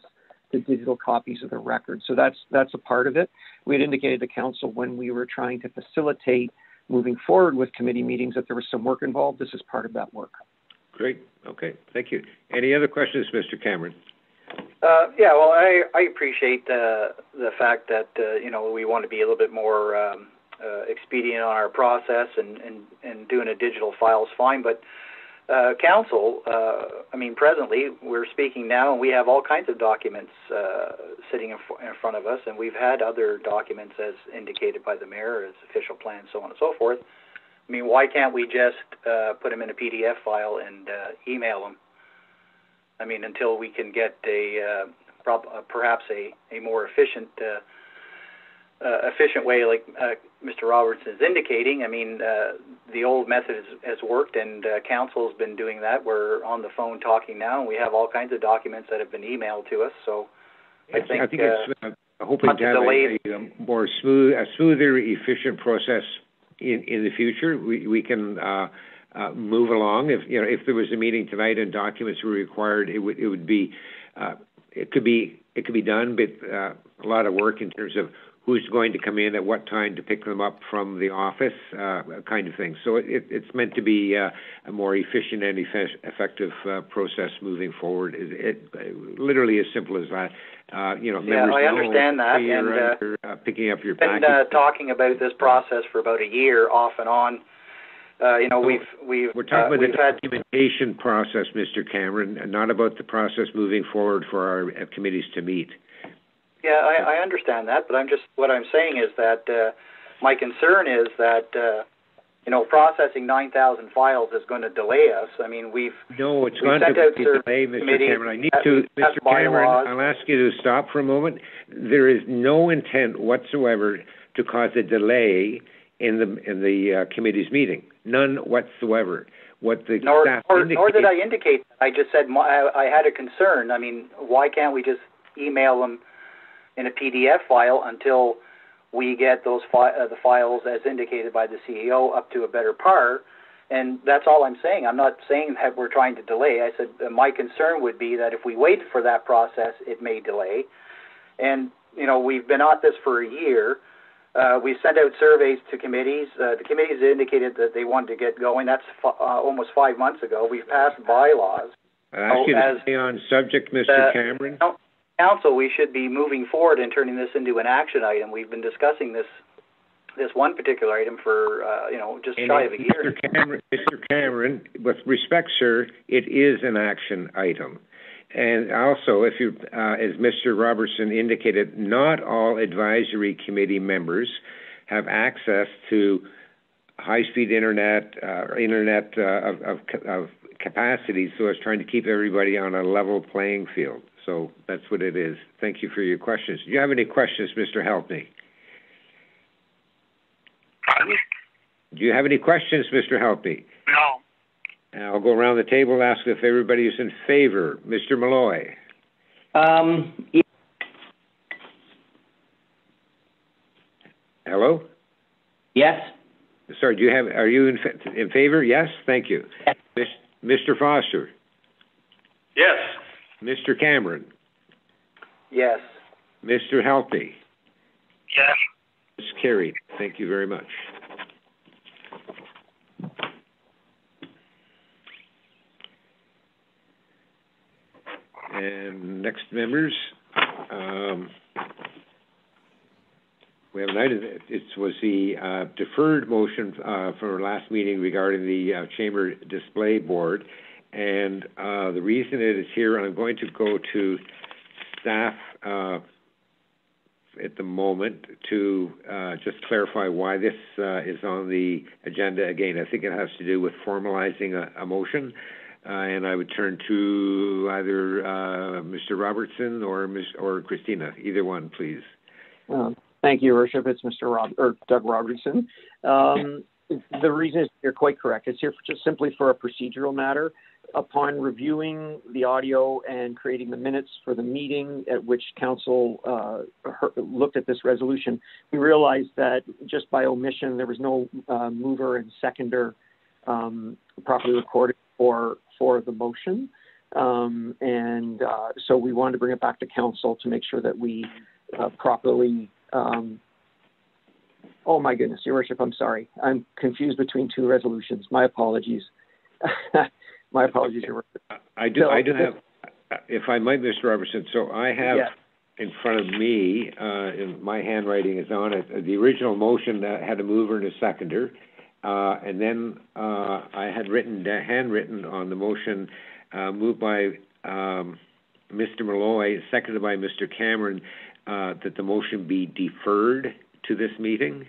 to digital copies of the record. So that's a part of it. We had indicated to council when we were trying to facilitate moving forward with committee meetings that there was some work involved. This is part of that work. Great. Okay. Thank you. Any other questions, Mr. Cameron? Yeah, well, I appreciate the fact that, we want to be a little bit more expedient on our process and doing a digital file is fine, but council, presently we're speaking now and we have all kinds of documents sitting in front of us, and we've had other documents as indicated by the mayor as official plans, so on and so forth. I mean, why can't we just put them in a PDF file and email them? I mean, until we can get perhaps a more efficient way, like Mr. Robertson is indicating. I mean, the old method has worked, and council has been doing that. We're on the phone talking now, and we have all kinds of documents that have been emailed to us. So I think it's hoping to have a smoother, efficient process in the future. We can move along. If there was a meeting tonight and documents were required, it could be done, but a lot of work in terms of who's going to come in at what time to pick them up from the office, kind of thing. So it's meant to be a more efficient and effective process moving forward. It literally as simple as that. Members I understand that. And picking up your package. Been talking about this process for about a year, off and on. We're talking about the documentation process, Mr. Cameron, and not about the process moving forward for our committees to meet. Yeah, I understand that, but what I'm saying is that my concern is that processing 9,000 files is going to delay us. I mean, No, it's going to delay, Mr. Cameron. I need to, Mr. Cameron, I'll ask you to stop for a moment. There is no intent whatsoever to cause a delay in the committee's meeting. None whatsoever. What the staff nor did I indicate that. I just said I had a concern. I mean, why can't we just email them in a PDF file until we get those the files as indicated by the CEO up to a better par? And that's all I'm saying. I'm not saying that we're trying to delay. I said my concern would be that if we wait for that process, it may delay. And, we've been at this for a year. We sent out surveys to committees. The committees indicated that they wanted to get going. That's almost 5 months ago. We've passed bylaws. I ask you to stay on subject, Mr. Cameron. Council, we should be moving forward and turning this into an action item. We've been discussing this one particular item for just shy of a year. Mr. Cameron, with respect, sir, it is an action item. And also, if you, as Mr. Robertson indicated, not all advisory committee members have access to high-speed internet, of capacity, so it's trying to keep everybody on a level playing field. So that's what it is. Thank you for your questions. Do you have any questions, Mr. Helpney? Do you have any questions, Mr. Helpney? No. I'll go around the table and ask if everybody is in favor. Mr. Malloy? Yeah. Hello? Yes. Sorry, are you in favor? Yes? Thank you. Yes. Mr. Foster? Yes. Mr. Cameron? Yes. Mr. Helpney? Yes. It's carried. Thank you very much. And next, members, we have an item. It was the deferred motion for our last meeting regarding the chamber display board. And the reason it is here, I'm going to go to staff at the moment to just clarify why this is on the agenda. Again, I think it has to do with formalizing a motion. And I would turn to either Mr. Robertson or Christina. Either one, please. Thank you, Your Worship. It's Doug Robertson. The reason is you're quite correct. It's here just simply for a procedural matter. Upon reviewing the audio and creating the minutes for the meeting at which Council looked at this resolution, we realized that just by omission there was no mover and seconder properly recorded for the motion. So we wanted to bring it back to Council to make sure that we properly... oh my goodness, Your Worship, I'm sorry. I'm confused between two resolutions. My apologies. My apologies, Your Worship. I do have, if I might, Mr. Robertson, so I have in front of me, and my handwriting is on it, the original motion that had a mover and a seconder, and then I had handwritten on the motion moved by Mr. Malloy, seconded by Mr. Cameron, that the motion be deferred to this meeting?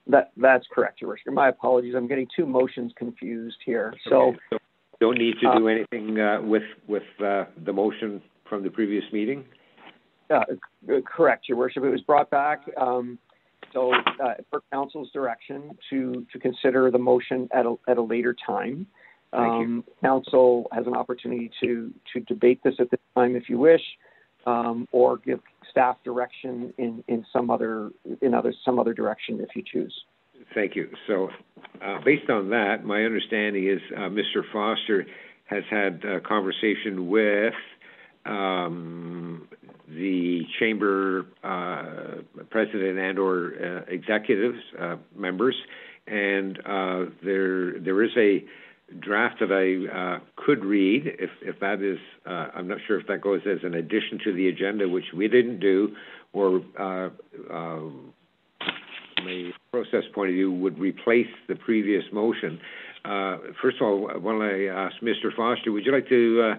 That's correct, Your Worship. My apologies. I'm getting two motions confused here. So don't need to do anything with the motion from the previous meeting? Correct, Your Worship. It was brought back for Council's direction to consider the motion at a later time. Council has an opportunity to debate this at this time if you wish, or give staff direction in some other direction if you choose. Thank you. So, based on that, my understanding is Mr. Foster has had a conversation with the chamber president and/or executives members, and there is a draft that I could read, if that is, I'm not sure if that goes as an addition to the agenda, which we didn't do, or from a process point of view, would replace the previous motion. First of all, when I ask Mr. Foster, would you like to,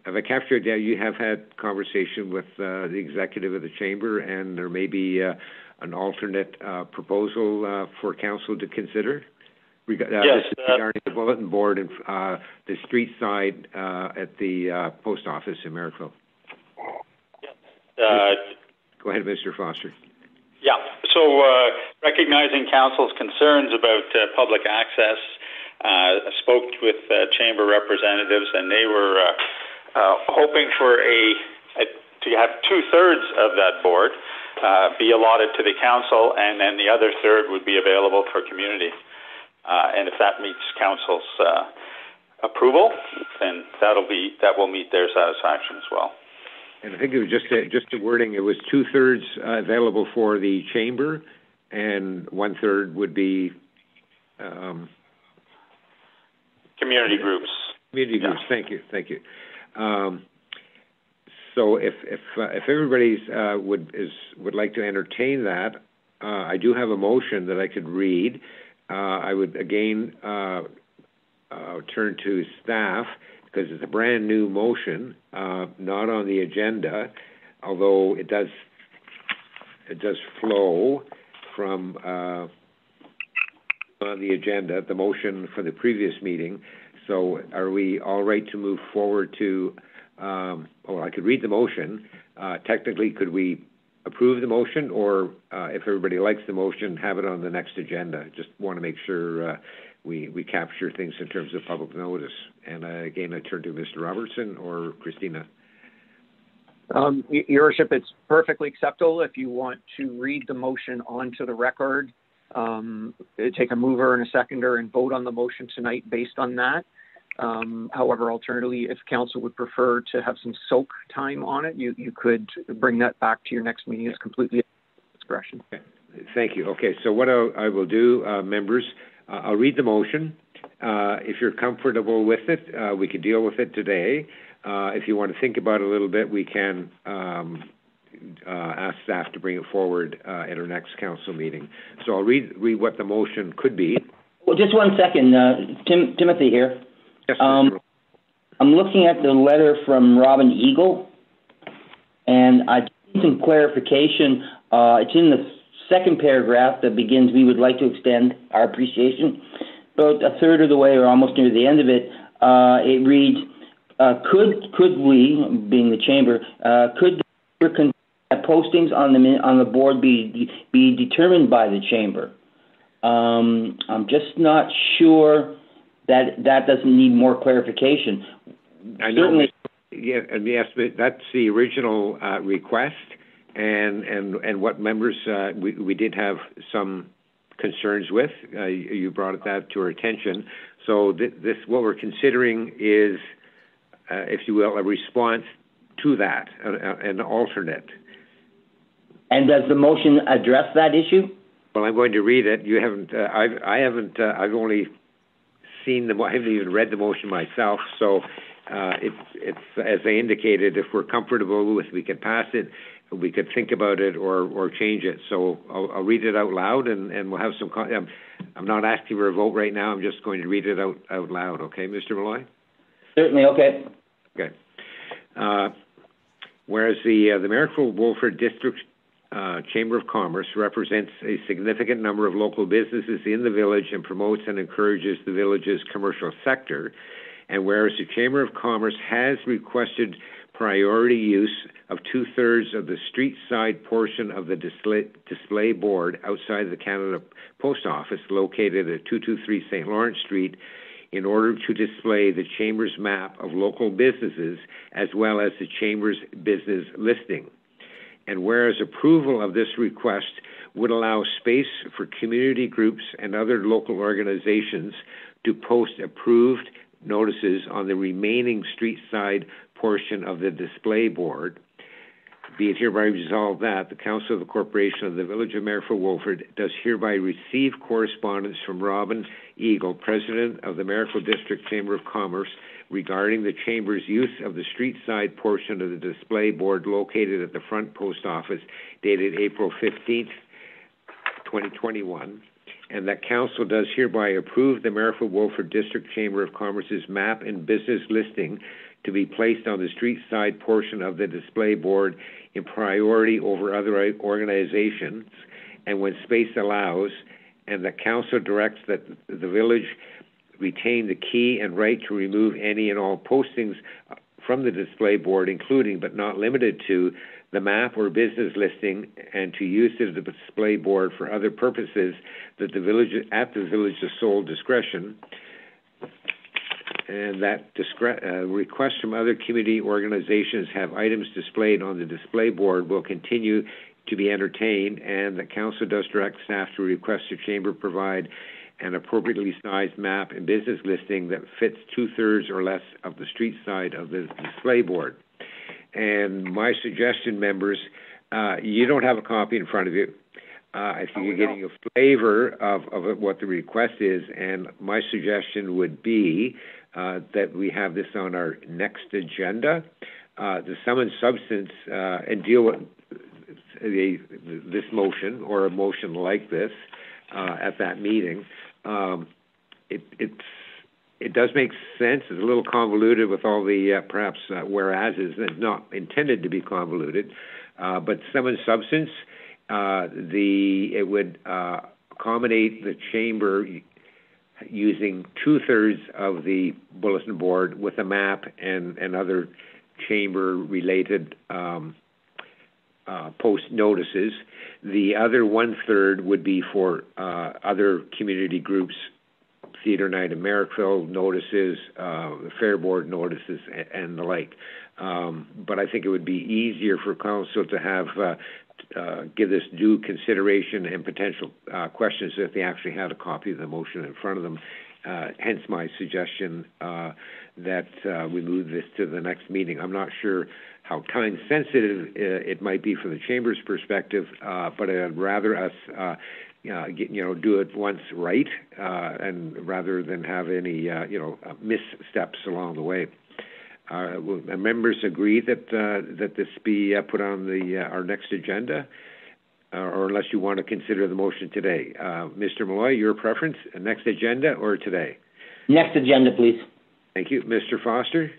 have I captured that you have had conversation with the executive of the chamber, and there may be an alternate proposal for council to consider? Yes, regarding the bulletin board and the street side at the post office in Merrickville. Go ahead, Mr. Foster. Yeah, so recognizing council's concerns about public access, I spoke with chamber representatives, and they were hoping for to have 2/3 of that board be allotted to the council, and then the other third would be available for community. And if that meets council's approval, then that will meet their satisfaction as well. And I think it was just the wording. It was 2/3 available for the chamber, and 1/3 would be community groups. Community groups. Thank you. So if everybody's would like to entertain that, I do have a motion that I could read. I would again turn to staff, because it's a brand new motion, not on the agenda, although it does flow from on the agenda, the motion for the previous meeting. So are we all right to move forward to, I could read the motion. Technically, could we approve the motion, or if everybody likes the motion, have it on the next agenda? Just want to make sure we capture things in terms of public notice. And again, I turn to Mr. Robertson or Christina. Your Worship, it's perfectly acceptable if you want to read the motion onto the record, take a mover and a seconder and vote on the motion tonight based on that. However, alternatively, if council would prefer to have some soak time on it, you could bring that back to your next meeting. It's completely at discretion. Okay. Thank you. Okay, so what I will do, members, I'll read the motion. If you're comfortable with it, we could deal with it today. If you want to think about it a little bit, we can ask staff to bring it forward at our next council meeting. So I'll read what the motion could be. Well, just one second. Timothy here. Yes, I'm looking at the letter from Robin Eagle, and I need some clarification. It's in the second paragraph that begins, "We would like to extend our appreciation." About a third of the way, or almost near the end of it, it reads, could we, being the chamber, could postings on the board be determined by the chamber. I'm just not sure that doesn't need more clarification. I know. Certainly, yes, but that's the original request, and what members we did have some concerns with. You brought that to our attention. So this what we're considering is, if you will, a response to that, an alternate. And does the motion address that issue? Well, I'm going to read it. You haven't. I haven't. I've only seen I haven't even read the motion myself. So it's as I indicated. If we're comfortable with, we could pass it. We could think about it or change it. So I'll read it out loud, and we'll have some. I'm not asking for a vote right now. I'm just going to read it out loud. Okay, Mr. Malloy? Certainly. Okay. Okay. Whereas the Marrickville-Wolford District Chamber of Commerce represents a significant number of local businesses in the village and promotes and encourages the village's commercial sector, and whereas the Chamber of Commerce has requested priority use of 2/3 of the street side portion of the display board outside the Canada Post Office located at 223 St. Lawrence Street in order to display the Chamber's map of local businesses as well as the Chamber's business listing. And whereas approval of this request would allow space for community groups and other local organizations to post approved notices on the remaining street side portion of the display board, be it hereby resolved that the Council of the Corporation of the Village of Marrickville-Wolford does hereby receive correspondence from Robin Eagle, President of the Marrickville District Chamber of Commerce, regarding the Chamber's use of the street side portion of the display board located at the front post office dated April 15th, 2021, and that Council does hereby approve the Marrickville-Wolford District Chamber of Commerce's map and business listing to be placed on the street side portion of the display board in priority over other organizations, and when space allows, and that Council directs that the village retain the key and right to remove any and all postings from the display board, including but not limited to the map or business listing, and to use it as a display board for other purposes that the village's sole discretion, and that requests from other community organizations have items displayed on the display board will continue to be entertained, and the Council does direct staff to request the Chamber provide an appropriately sized map and business listing that fits 2/3 or less of the street side of the display board. And my suggestion, members, you don't have a copy in front of you. I think you're getting a flavor of what the request is, and my suggestion would be that we have this on our next agenda, the sum and substance, and deal with this motion or a motion like this at that meeting. It does make sense. It's a little convoluted with all the perhaps whereases. It's not intended to be convoluted, but sum and substance. It would accommodate the Chamber using 2/3 of the bulletin board with a map and other Chamber-related post notices. The other 1/3 would be for other community groups, Theatre Night in Marrickville notices, Fair Board notices, and the like. But I think it would be easier for Council to have give this due consideration and potential questions if they actually had a copy of the motion in front of them. Hence my suggestion that we move this to the next meeting. I'm not sure how time sensitive it might be from the Chamber's perspective, but I'd rather us do it once right, and rather than have any missteps along the way. Members agree that this be put on our next agenda, or unless you want to consider the motion today. Mr. Malloy, your preference, next agenda or today? Next agenda, please. Thank you. Mr. Foster?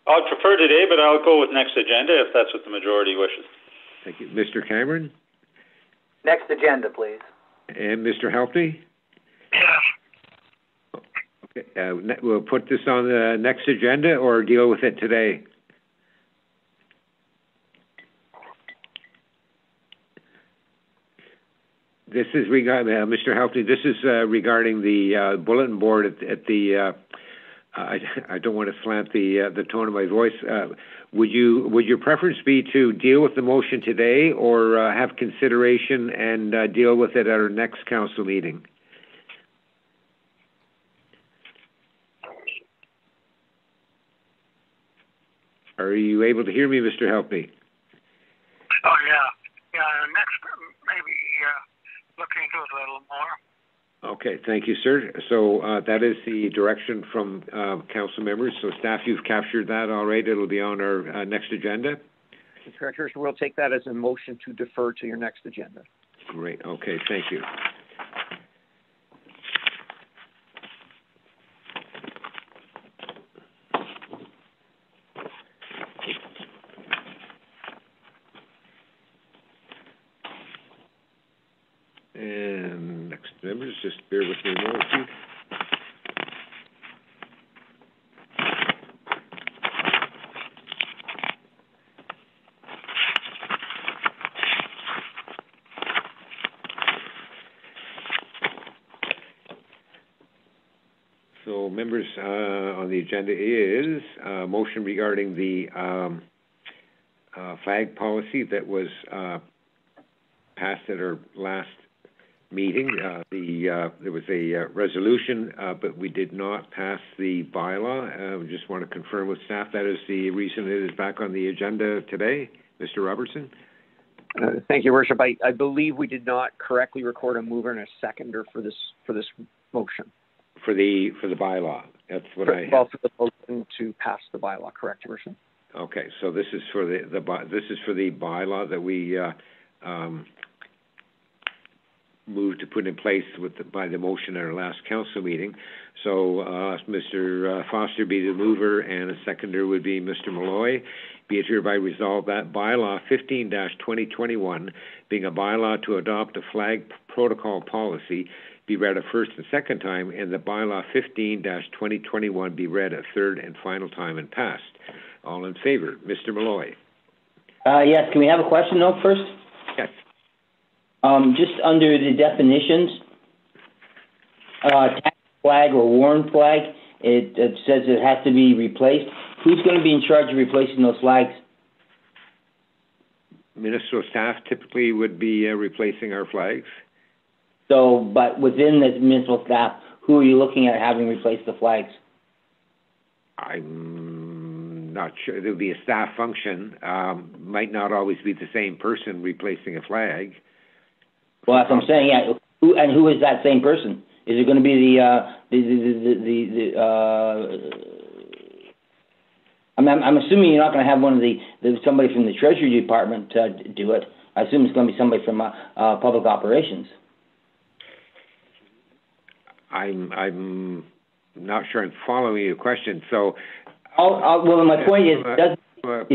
I'd prefer today, but I'll go with next agenda if that's what the majority wishes. Thank you. Mr. Cameron? Next agenda, please. And Mr. Helpney? Okay, we'll put this on the next agenda or deal with it today? This is regarding Mr. Helfney. This is regarding the bulletin board at the. I don't want to slant the tone of my voice. Would your preference be to deal with the motion today, or have consideration and deal with it at our next council meeting? Are you able to hear me, Mr. Helpney? Oh, yeah. Next, maybe look into it a little more. Okay, thank you, sir. So that is the direction from council members. So staff, you've captured that all right. It'll be on our next agenda. That's correct, Your Worship. We'll take that as a motion to defer to your next agenda. Great. Okay, thank you. And next members, just bear with me a moment, please. So members, on the agenda is a motion regarding the flag policy that was passed at our last meeting. There was a resolution, but we did not pass the bylaw. We just want to confirm with staff that is the reason it is back on the agenda today. Mr. Robertson? Thank you, Worship. I believe we did not correctly record a mover and a seconder for this motion. For the bylaw. That's what I have. Well, for the motion to pass the bylaw, correct, Your Worship? Okay, so this is for this is for the bylaw that we moved to put in place by the motion at our last council meeting. So Mr. Foster be the mover, and a seconder would be Mr. Malloy. Be it hereby resolved that bylaw 15-2021, being a bylaw to adopt a flag protocol policy, be read a first and second time, and the bylaw 15-2021 be read a third and final time and passed. All in favor? Mr. Malloy. Yes, can we have a question though first? Yes. Just under the definitions, tax flag or worn flag, it says it has to be replaced. Who's going to be in charge of replacing those flags? Municipal staff typically would be replacing our flags. So, but within the municipal staff, who are you looking at having replace the flags? I'm not sure. There would be a staff function. Might not always be the same person replacing a flag. Well, that's what I'm saying. Yeah, who is that same person? Is it going to be I'm assuming you're not going to have one of somebody from the Treasury Department do it. I assume it's going to be somebody from Public Operations. I'm not sure I'm following your question. So, well, my point is, let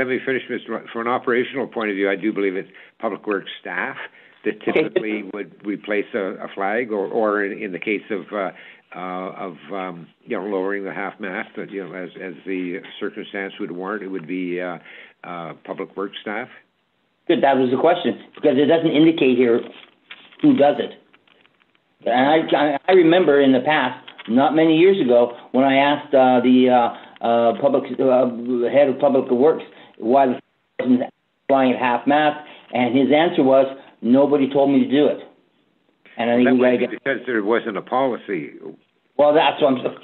me finish, Mr. From an operational point of view, I do believe it's Public Works staff that typically would replace a flag, or in the case of lowering the half mast, as the circumstance would warrant, it would be Public Works staff. Good, that was the question, because it doesn't indicate here who does it. And I remember in the past, not many years ago, when I asked the head of Public Works why the wasn't flying at half mast, and his answer was, nobody told me to do it. And I think because there wasn't a policy. Well, that's what I'm saying.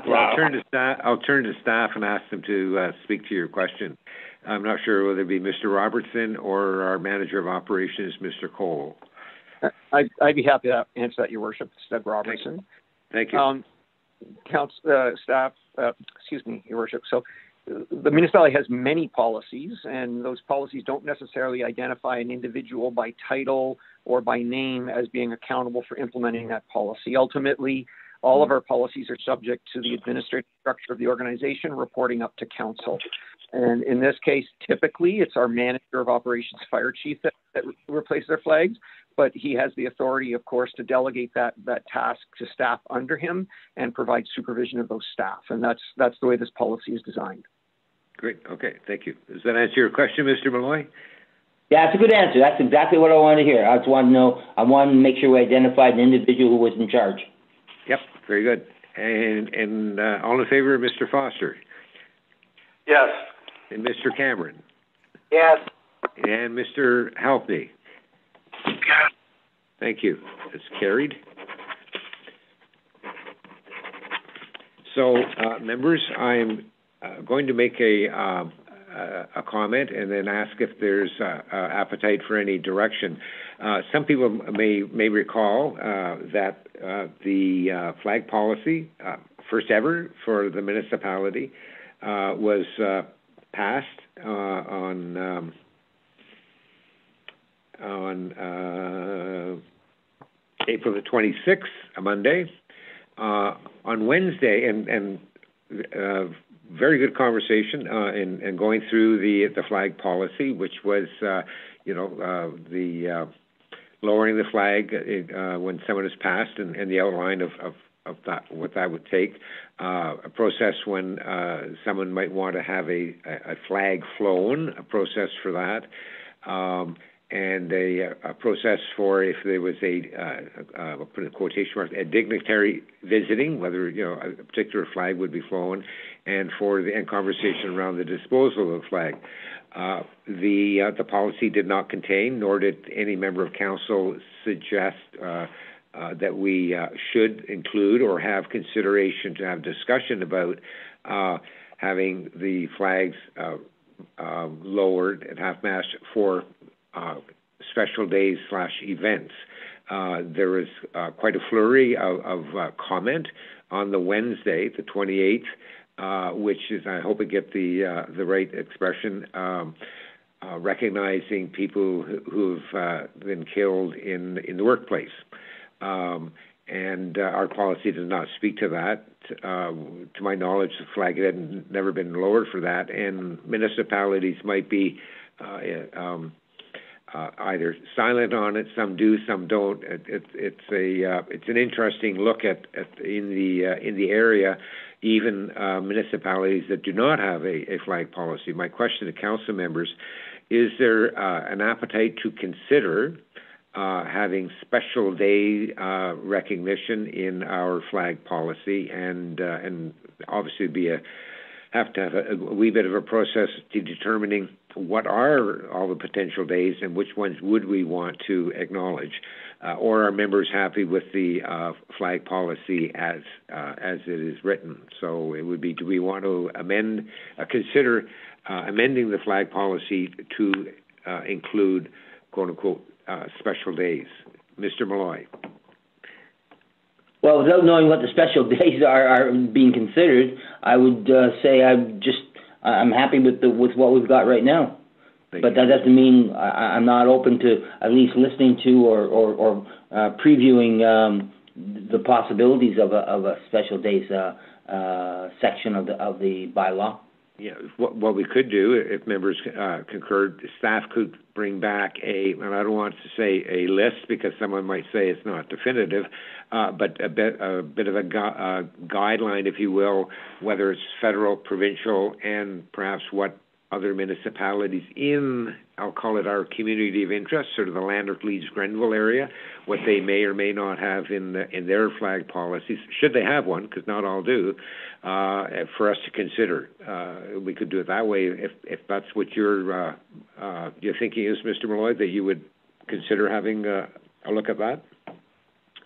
Well, I'll turn to staff and ask them to speak to your question. I'm not sure whether it be Mr. Robertson or our manager of operations, Mr. Cole. I'd be happy to answer that, Your Worship. It's Doug Robertson. Thank you. Staff, excuse me, Your Worship. So the municipality has many policies, and those policies don't necessarily identify an individual by title or by name as being accountable for implementing that policy. Ultimately, all of our policies are subject to the administrative structure of the organization, reporting up to council. And in this case, typically, it's our manager of operations fire chief that replaces their flags, but he has the authority, of course, to delegate that task to staff under him and provide supervision of those staff. And that's the way this policy is designed. Great. Okay. Thank you. Does that answer your question, Mr. Malloy? Yeah, that's a good answer. That's exactly what I wanted to hear. I just wanted to know. I wanted to make sure we identified an individual who was in charge. Yep, very good. And all in favor of Mr. Foster? Yes. And Mr. Cameron? Yes. And Mr. Halpney? Yes. Thank you. It's carried. So, members, I'm going to make a comment and then ask if there's appetite for any direction. Some people may recall that the flag policy, first ever for the municipality, was passed on April the 26th, a Monday. On Wednesday, and very good conversation in going through the flag policy, which was, the lowering the flag when someone is passed, and the outline of that, what that would take, a process when someone might want to have a flag flown, a process for that, and a process for if there was I'll put in quotation marks, a dignitary visiting, whether a particular flag would be flown, and for the conversation around the disposal of the flag. The policy did not contain, nor did any member of council suggest that we should include or have consideration to have discussion about having the flags lowered at half-mast for special days / events. There was quite a flurry of comment on the Wednesday, the 28th, which is, I hope I get the right expression, recognizing people who've been killed in the workplace. And our policy does not speak to that. To my knowledge, the flag had never been lowered for that, and municipalities might be either silent on it. Some do, some don't. It's an interesting look at in the area, even municipalities that do not have a flag policy. My question to council members: is there an appetite to consider having special day recognition in our flag policy, and obviously have to have a wee bit of a process to determining what are all the potential days and which ones would we want to acknowledge, or are members happy with the flag policy as it is written? So it would be: do we want to consider amending the flag policy to include, quote unquote, special days? Mr. Malloy. Well, without knowing what the special days are being considered, I would say I'm happy with what we've got right now. But that doesn't mean I'm not open to at least listening to or previewing the possibilities of a special days section of the bylaw. Yeah, what we could do, if members concurred, staff could bring back and I don't want to say a list because someone might say it's not definitive, but a bit of a guideline, if you will, whether it's federal, provincial, and perhaps what other municipalities in, I'll call it our community of interest, sort of the Lanark, Leeds, Grenville area, what they may or may not have in their flag policies, should they have one, because not all do, for us to consider. We could do it that way if that's what your thinking is, Mr. Malloy, that you would consider having a look at that.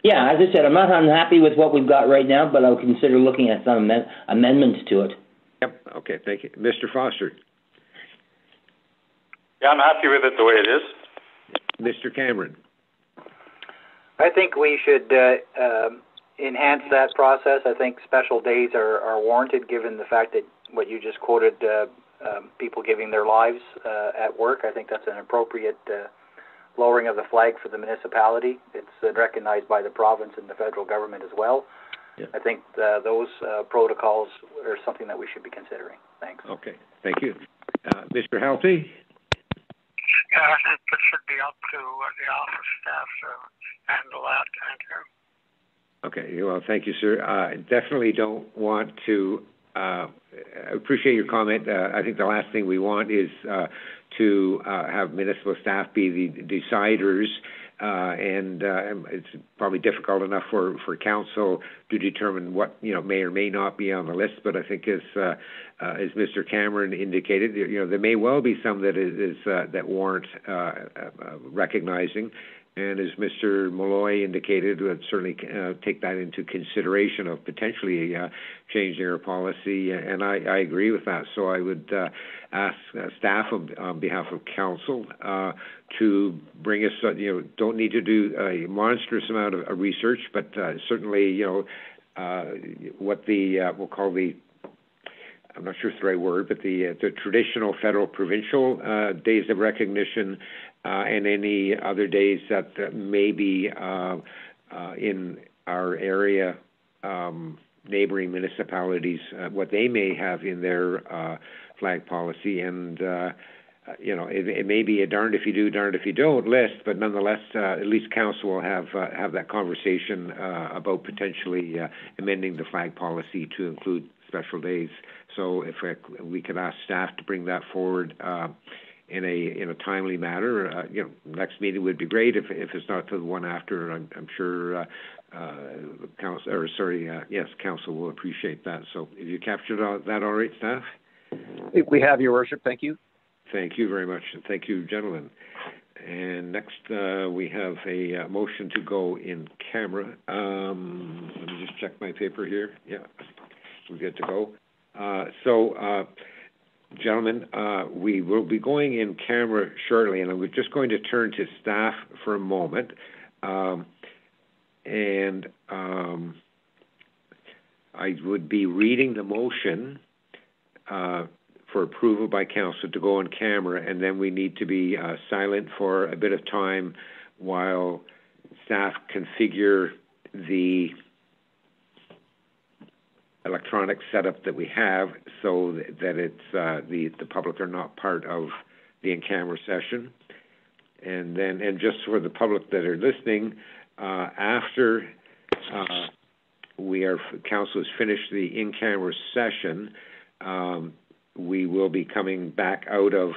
Yeah, as I said, I'm not unhappy with what we've got right now, but I'll consider looking at some amendments to it. Yep. Okay. Thank you, Mr. Foster. Yeah, I'm happy with it the way it is. Mr. Cameron. I think we should enhance that process. I think special days are warranted given the fact that what you just quoted, people giving their lives at work. I think that's an appropriate lowering of the flag for the municipality. It's recognized by the province and the federal government as well. Yeah. I think those protocols are something that we should be considering. Thanks. Okay. Thank you. Mr. Halpy? Yeah, I think it should be up to the office staff to handle that. Thank you. Okay. Well, thank you, sir. I definitely don't want to I appreciate your comment. I think the last thing we want is to have municipal staff be the deciders, and it's probably difficult enough for council to determine what may or may not be on the list. But I think as Mr. Cameron indicated, there may well be some that warrant recognizing. And as Mr. Malloy indicated, we'd certainly take that into consideration of potentially changing our policy, and I agree with that. So I would ask staff on behalf of council to bring us, don't need to do a monstrous amount of research, but certainly, what we'll call I'm not sure it's the right word, but the traditional federal provincial days of recognition, and any other days that may be in our area, neighboring municipalities, what they may have in their flag policy. And, it may be a darned if you do, darned if you don't list, but nonetheless, at least council will have that conversation about potentially amending the flag policy to include special days. So if we could ask staff to bring that forward in a timely manner, next meeting would be great. If it's not to the one after, I'm sure council will appreciate that. So if you captured that, all right, staff? We have, Your Worship. Thank you. Thank you very much, and thank you, gentlemen. And next, we have a motion to go in camera. Let me just check my paper here. Yeah, we're good to go. Gentlemen, we will be going in camera shortly, and I'm just going to turn to staff for a moment. I would be reading the motion for approval by council to go on camera, and then we need to be silent for a bit of time while staff configure the electronic setup that we have so that it's the public are not part of the in-camera session. And just for the public that are listening, after council has finished the in-camera session, we will be coming back out of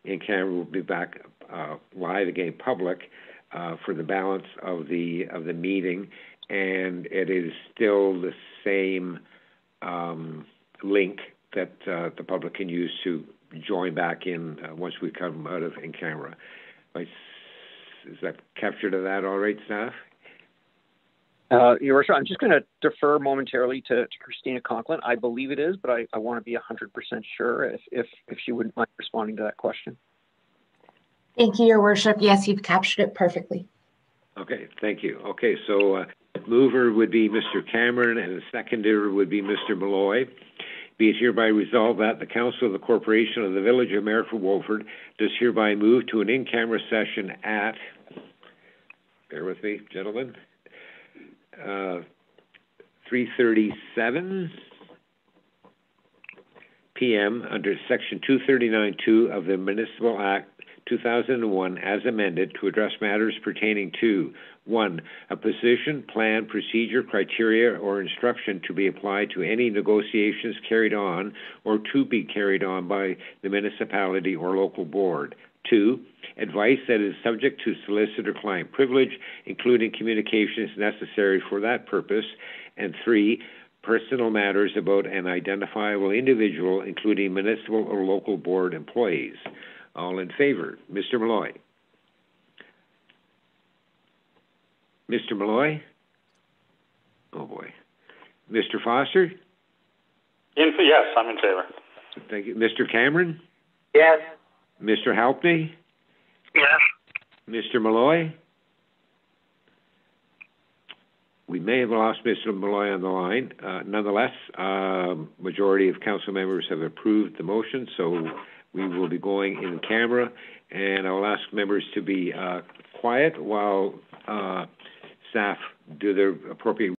in-camera. We'll be back live again, public, for the balance of the meeting, and it is still the same link that the public can use to join back in once we come out of in-camera. Is that captured of that all right, staff? Your Worship, I'm just going to defer momentarily to Christina Conklin. I believe it is, but I want to be 100% sure if she wouldn't mind responding to that question. Thank you, Your Worship. Yes, you've captured it perfectly. Okay, thank you. Okay, so mover would be Mr. Cameron, and the seconder would be Mr. Malloy. Be it hereby resolved that the Council of the Corporation of the Village of Mayor for Wolford does hereby move to an in-camera session at, bear with me, gentlemen, 3:37 p.m. under Section 239(2) of the Municipal Act 2001 as amended to address matters pertaining to 1. A position, plan, procedure, criteria, or instruction to be applied to any negotiations carried on or to be carried on by the municipality or local board. 2. Advice that is subject to solicitor-client privilege, including communications necessary for that purpose. And 3. Personal matters about an identifiable individual, including municipal or local board employees. All in favor? Mr. Malloy. Mr. Malloy? Oh, boy. Mr. Foster? Yes, I'm in favor. Thank you. Mr. Cameron? Yes. Mr. Halpney? Yes. Mr. Malloy? We may have lost Mr. Malloy on the line. Nonetheless, majority of council members have approved the motion, so we will be going in camera, and I will ask members to be quiet while staff do their appropriate